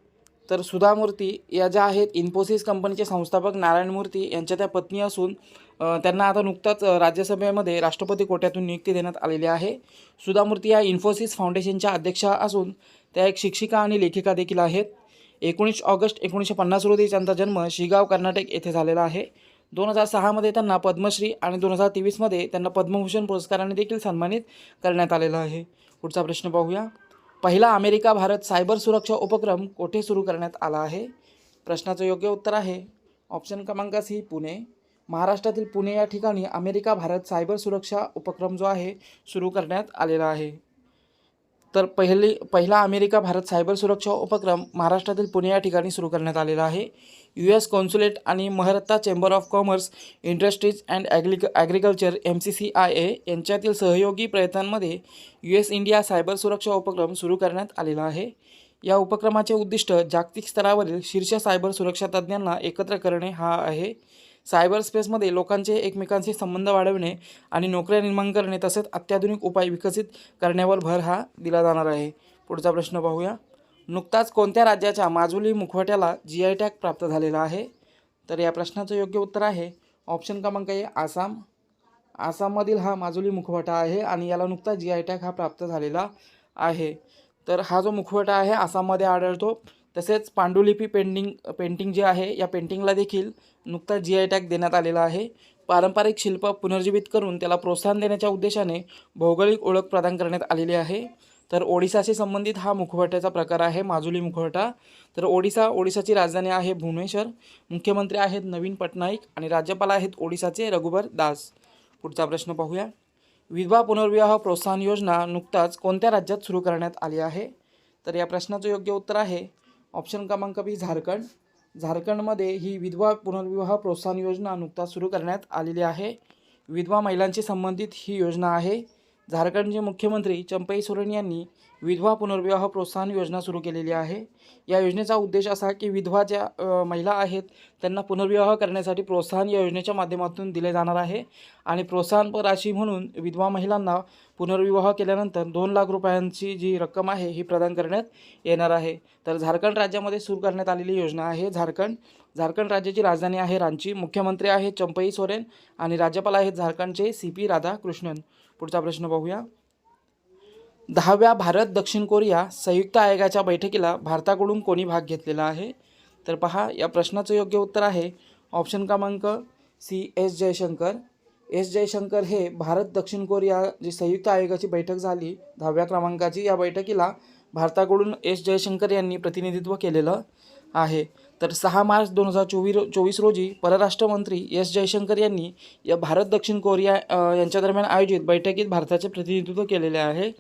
तर सुधा मूर्ती या ज्या आहेत इन्फोसिस कंपनीचे संस्थापक नारायण मूर्ती यांच्या त्या पत्नी असून त्यांना आता नुकताच राज्यसभेमध्ये राष्ट्रपती कोट्यातून नियुक्ती देण्यात आलेली आहे. सुधा मूर्ती या इन्फोसिस फाउंडेशनच्या अध्यक्षा असून त्या एक शिक्षिका आणि लेखिका देखील आहेत. 19 ऑगस्ट 1950 रोजी त्यांचा जन्म शिगाव कर्नाटक येथे झालेला आहे. 2006मध्ये त्यांना पद्मश्री आणि 2023मध्ये त्यांना पद्मभूषण पुरस्काराने देखील सन्मानित करण्यात आलेलं आहे. पुढचा प्रश्न पाहूया. पहिला अमेरिका भारत सायबर सुरक्षा उपक्रम कोठे सुरू करण्यात आला आहे? प्रश्नाचं योग्य उत्तर आहे ऑप्शन क्रमांक सी पुणे. महाराष्ट्रातील पुणे या ठिकाणी अमेरिका भारत सायबर सुरक्षा उपक्रम जो आहे सुरू करण्यात आलेला आहे. तर पहिला अमेरिका भारत सायबर सुरक्षा उपक्रम महाराष्ट्रातील पुणे या ठिकाणी सुरू करण्यात आलेला आहे. US कॉन्सुलेट आणि Mahratta chamber of commerce, industries and agriculture MCCIA यांच्यातील सहयोगी प्रयत्नांमध्ये US इंडिया सायबर सुरक्षा उपक्रम सुरू करण्यात आलेला आहे. या उपक्रमाचे उद्दिष्ट जागतिक स्तरावरील शीर्ष सायबर सुरक्षा तज्ज्ञांना एकत्र करणे हा आहे. सायबर स्पेसमध्ये लोकांचे एकमेकांशी संबंध वाढवणे आणि नोकऱ्या निर्माण करणे तसेच अत्याधुनिक उपाय विकसित करण्यावर भर हा दिला जाणार आहे. पुढचा प्रश्न पाहूया. नुकताच कोणत्या राज्याच्या माजुली मुखवट्याला GI टॅग प्राप्त झालेला आहे? तर या प्रश्नाचं योग्य उत्तर आहे ऑप्शन क्रमांक A आसाम. आसाममधील हा माजुली मुखवटा आहे आणि याला नुकताच GI टॅग हा प्राप्त झालेला आहे. तर हा जो मुखवटा आहे आसाममध्ये आढळतो. तसेच पांडुलिपी पेंटिंग जे आहे या पेंटिंगला देखील नुकताच GI टॅग देण्यात आलेला आहे. पारंपरिक शिल्प पुनर्जीवित करून त्याला प्रोत्साहन देण्याच्या उद्देशाने भौगोलिक ओळख प्रदान करण्यात आलेली आहे. तर ओडिसाशी संबंधित हा मुखवट्याचा प्रकार आहे माजुली मुखवटा. तर ओडिसाची राजधानी आहे भुवनेश्वर. मुख्यमंत्री आहेत नवीन पटनाईक आणि राज्यपाल आहेत ओडिसाचे रघुबर दास. पुढचा प्रश्न पाहूया. विधवा पुनर्विवाह प्रोत्साहन योजना नुकताच कोणत्या राज्यात सुरू करण्यात आली आहे? तर या प्रश्नाचं योग्य उत्तर आहे ऑप्शन क्रमांक B झारखंड. झारखंडमध्ये ही विधवा पुनर्विवाह प्रोत्साहन योजना नुकताच सुरू करण्यात आलेली आहे. विधवा महिलांशी संबंधित ही योजना आहे. झारखंडचे मुख्यमंत्री चंपई सोरेन यांनी विधवा पुनर्विवाह प्रोत्साहन योजना सुरू केलेली आहे. या योजनेचा उद्देश असा की विधवा ज्या महिला आहेत त्यांना पुनर्विवाह करण्यासाठी प्रोत्साहन या योजनेच्या माध्यमातून दिले जाणार आहे आणि प्रोत्साहन राशी म्हणून विधवा महिलांना पुनर्विवाह केल्यानंतर 2 लाख रुपयांची जी रक्कम आहे ही प्रदान करण्यात येणार आहे. तर झारखंड राज्यामध्ये सुरू करण्यात आलेली योजना आहे झारखंड राज्याची राजधानी आहे रांची. मुख्यमंत्री आहेत चंपई सोरेन आणि राज्यपाल आहेत झारखंडचे CP राधाकृष्णन. पुढचा प्रश्न पाहूया. 10व्या भारत दक्षिण कोरिया संयुक्त आयोगाच्या बैठकीला भारताकडून कोणी भाग घेतलेला आहे? तर पहा या प्रश्नाचं योग्य उत्तर आहे ऑप्शन क्रमांक C S जयशंकर. जयशंकर हे भारत दक्षिण कोरिया जी संयुक्त आयोगाची बैठक झाली 10व्या क्रमांकाची, या बैठकीला भारताकडून जयशंकर यांनी प्रतिनिधित्व केलेलं आहे. तर 6 मार्च 2024 रोजी परराष्ट्र मंत्री जयशंकर यांनी या भारत दक्षिण कोरिया यांच्या दरम्यान आयोजित बैठकीत भारताचे प्रतिनिधित्व केलेले आहे.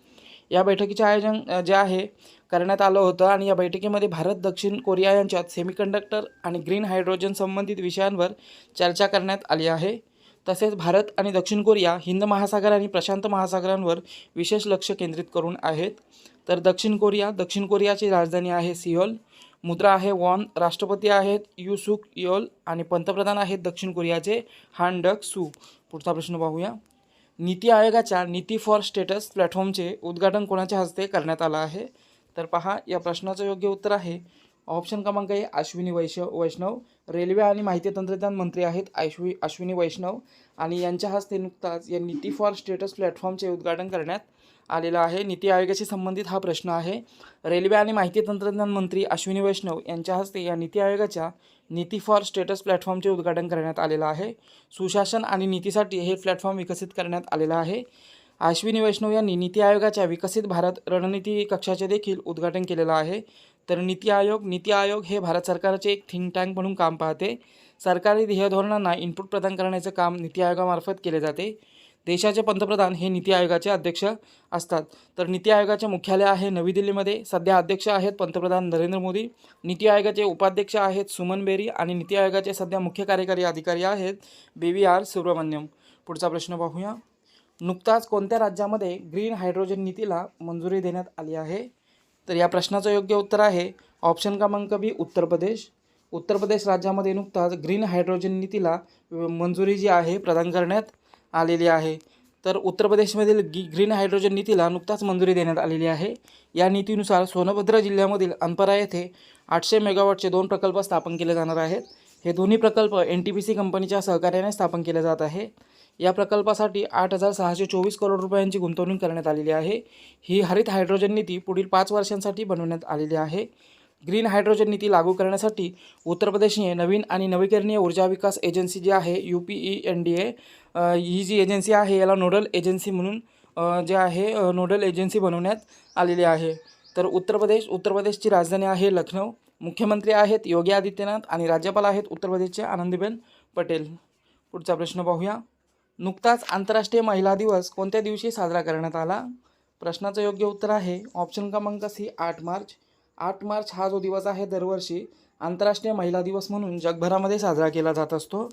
या बैठकीचे आयोजन जे आहे करण्यात आलं होतं आणि या बैठकीमध्ये भारत दक्षिण कोरिया यांच्यात सेमीकंडक्टर आणि ग्रीन हायड्रोजन संबंधित विषयांवर चर्चा करण्यात आली आहे. तसेच भारत आणि दक्षिण कोरिया हिंद महासागर आणि प्रशांत महासागरांवर विशेष लक्ष केंद्रित करून आहेत. तर दक्षिण कोरियाची राजधानी आहे सिओल. मुद्रा आहे वॉन. राष्ट्रपती आहेत यू सुक योल आणि पंतप्रधान आहेत दक्षिण कोरियाचे हान डक सू. पुढचा प्रश्न पाहूया. नीती आयोगाच्या नीती फॉर स्टेटस प्लॅटफॉर्मचे उद्घाटन कोणाच्या हस्ते करण्यात आलं आहे? तर पहा या प्रश्नाचं योग्य उत्तर आहे ऑप्शन क्रमांक A अश्विनी वैष्णव. रेल्वे आणि माहिती तंत्रज्ञान मंत्री आहेत अश्विनी वैष्णव आणि यांच्या हस्ते नुकताच या नीती फॉर स्टेटस प्लॅटफॉर्मचे उद्घाटन करण्यात आलेला आहे. नीती आयोगाशी संबंधित हा प्रश्न आहे. रेल्वे आणि माहिती तंत्रज्ञान मंत्री अश्विनी वैष्णव यांच्या हस्ते या नीती आयोगाच्या नीती फॉर स्टेटस प्लॅटफॉर्मचे उद्घाटन करण्यात आलेलं आहे. सुशासन आणि नीतीसाठी हे प्लॅटफॉर्म विकसित करण्यात आलेलं आहे. अश्विनी वैष्णव यांनी नीती आयोगाच्या विकसित भारत रणनीती कक्षाचे देखील उद्घाटन केलेलं आहे. तर नीती आयोग हे भारत सरकारचे एक थिंक टँक म्हणून काम पाहते. सरकारी ध्येयधोरणांना इनपुट प्रदान करण्याचे काम नीती आयोगामार्फत केले जाते. देशाचे पंतप्रधान हे नीती आयोगाचे अध्यक्ष असतात. तर नीती आयोगाचे मुख्यालय आहे नवी दिल्लीमध्ये. सध्या अध्यक्ष आहेत पंतप्रधान नरेंद्र मोदी. नीती आयोगाचे उपाध्यक्ष आहेत सुमन बेरी आणि नीती आयोगाचे सध्या मुख्य कार्यकारी अधिकारी आहेत BVR सुब्रमण्यम. पुढचा प्रश्न पाहूया. नुकताच कोणत्या राज्यामध्ये ग्रीन हायड्रोजन नीतीला मंजुरी देण्यात आली आहे? तर या प्रश्नाचं योग्य उत्तर आहे ऑप्शन क्रमांक B उत्तर प्रदेश राज्यामध्ये नुकताच ग्रीन हायड्रोजन नीतीला मंजुरी जी आहे प्रदान करण्यात आलेली आहे. तर उत्तर प्रदेशमधील ग्रीन हायड्रोजन नीतीला नुकताच मंजुरी देण्यात आलेली आहे. या नीतीनुसार सोनभद्र जिल्ह्यामधील अनपरा येथे 800 मेगावॉटचे 2 प्रकल्प स्थापन केले जाणार आहेत. हे दोन्ही प्रकल्प NTPC कंपनीच्या सहकार्याने स्थापन केले जात आहे. या प्रकल्पासाठी 8,624 करोड रुपयांची गुंतवणूक करण्यात आलेली आहे. ही हरित हायड्रोजन नीती पुढील 5 वर्षांसाठी बनवण्यात आलेली आहे. ग्रीन हायड्रोजन नीती लागू करण्यासाठी उत्तर प्रदेशने नवीन आणि नवीकरणीय ऊर्जा विकास एजन्सी जी आहे UPENDA ही जी एजन्सी आहे याला नोडल एजन्सी म्हणून नोडल एजन्सी बनवण्यात आलेली आहे. तर उत्तर प्रदेशची राजधानी आहे लखनौ. मुख्यमंत्री आहेत योगी आदित्यनाथ आणि राज्यपाल आहेत उत्तर प्रदेशचे आनंदीबेन पटेल. पुढचा प्रश्न पाहूया. नुकताच आंतरराष्ट्रीय महिला दिवस कोणत्या दिवशी साजरा करण्यात आला? प्रश्नाचं योग्य उत्तर आहे ऑप्शन क्रमांक सी 8 मार्च. 8 मार्च हा जो दिवस आहे दरवर्षी आंतरराष्ट्रीय महिला दिवस म्हणून जगभरामध्ये साजरा केला जात असतो.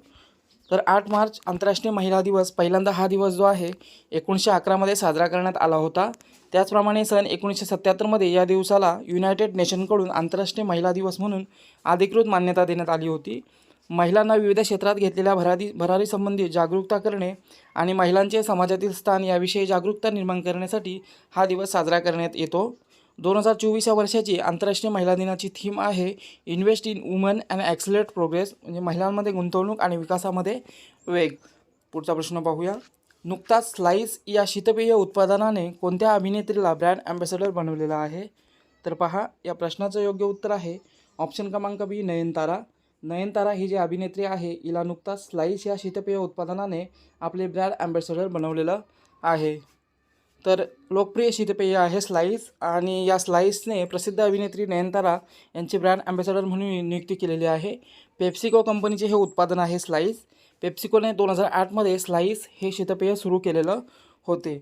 तर 8 मार्च आंतरराष्ट्रीय महिला दिवस पहिल्यांदा हा दिवस जो आहे 1911मध्ये साजरा करण्यात आला होता. त्याचप्रमाणे सन 1977मध्ये या दिवसाला युनायटेड नेशनकडून आंतरराष्ट्रीय महिला दिवस म्हणून अधिकृत मान्यता देण्यात आली होती. महिलांना विविध क्षेत्रात घेतलेल्या भरारीसंबंधी जागरूकता करणे आणि महिलांचे समाजातील स्थान याविषयी जागरूकता निर्माण करण्यासाठी हा दिवस साजरा करण्यात येतो. 2024 या वर्षाची आंतरराष्ट्रीय महिला दिनाची थीम आहे invest in women and accelerate progress, म्हणजे महिलांमध्ये गुंतवणूक आणि विकासामध्ये वेग. पुढचा प्रश्न पाहूया. नुकताच स्लाईस या शीतपेय उत्पादनाने कोणत्या अभिनेत्रीला ब्रँड ॲम्बॅसेडर बनवलेला आहे? तर पहा, या प्रश्नाचं योग्य उत्तर आहे ऑप्शन क्रमांक बी नयनतारा. नयनतारा ही जी अभिनेत्री आहे हिला नुकताच स्लाईस या शीतपेय उत्पादनाने आपले ब्रँड ॲम्बॅसेडर बनवलेलं आहे. तर लोकप्रिय शीतपेय आहे स्लाईस आणि या स्लाईसने प्रसिद्ध अभिनेत्री नयनतारा यांची ब्रँड ॲम्बॅसेडर म्हणून नियुक्ती केलेली आहे. पेप्सिको कंपनीचे हे उत्पादन आहे स्लाईस. पेप्सिकोने 2008मध्ये स्लाईस हे शीतपेय सुरू केलेलं होते.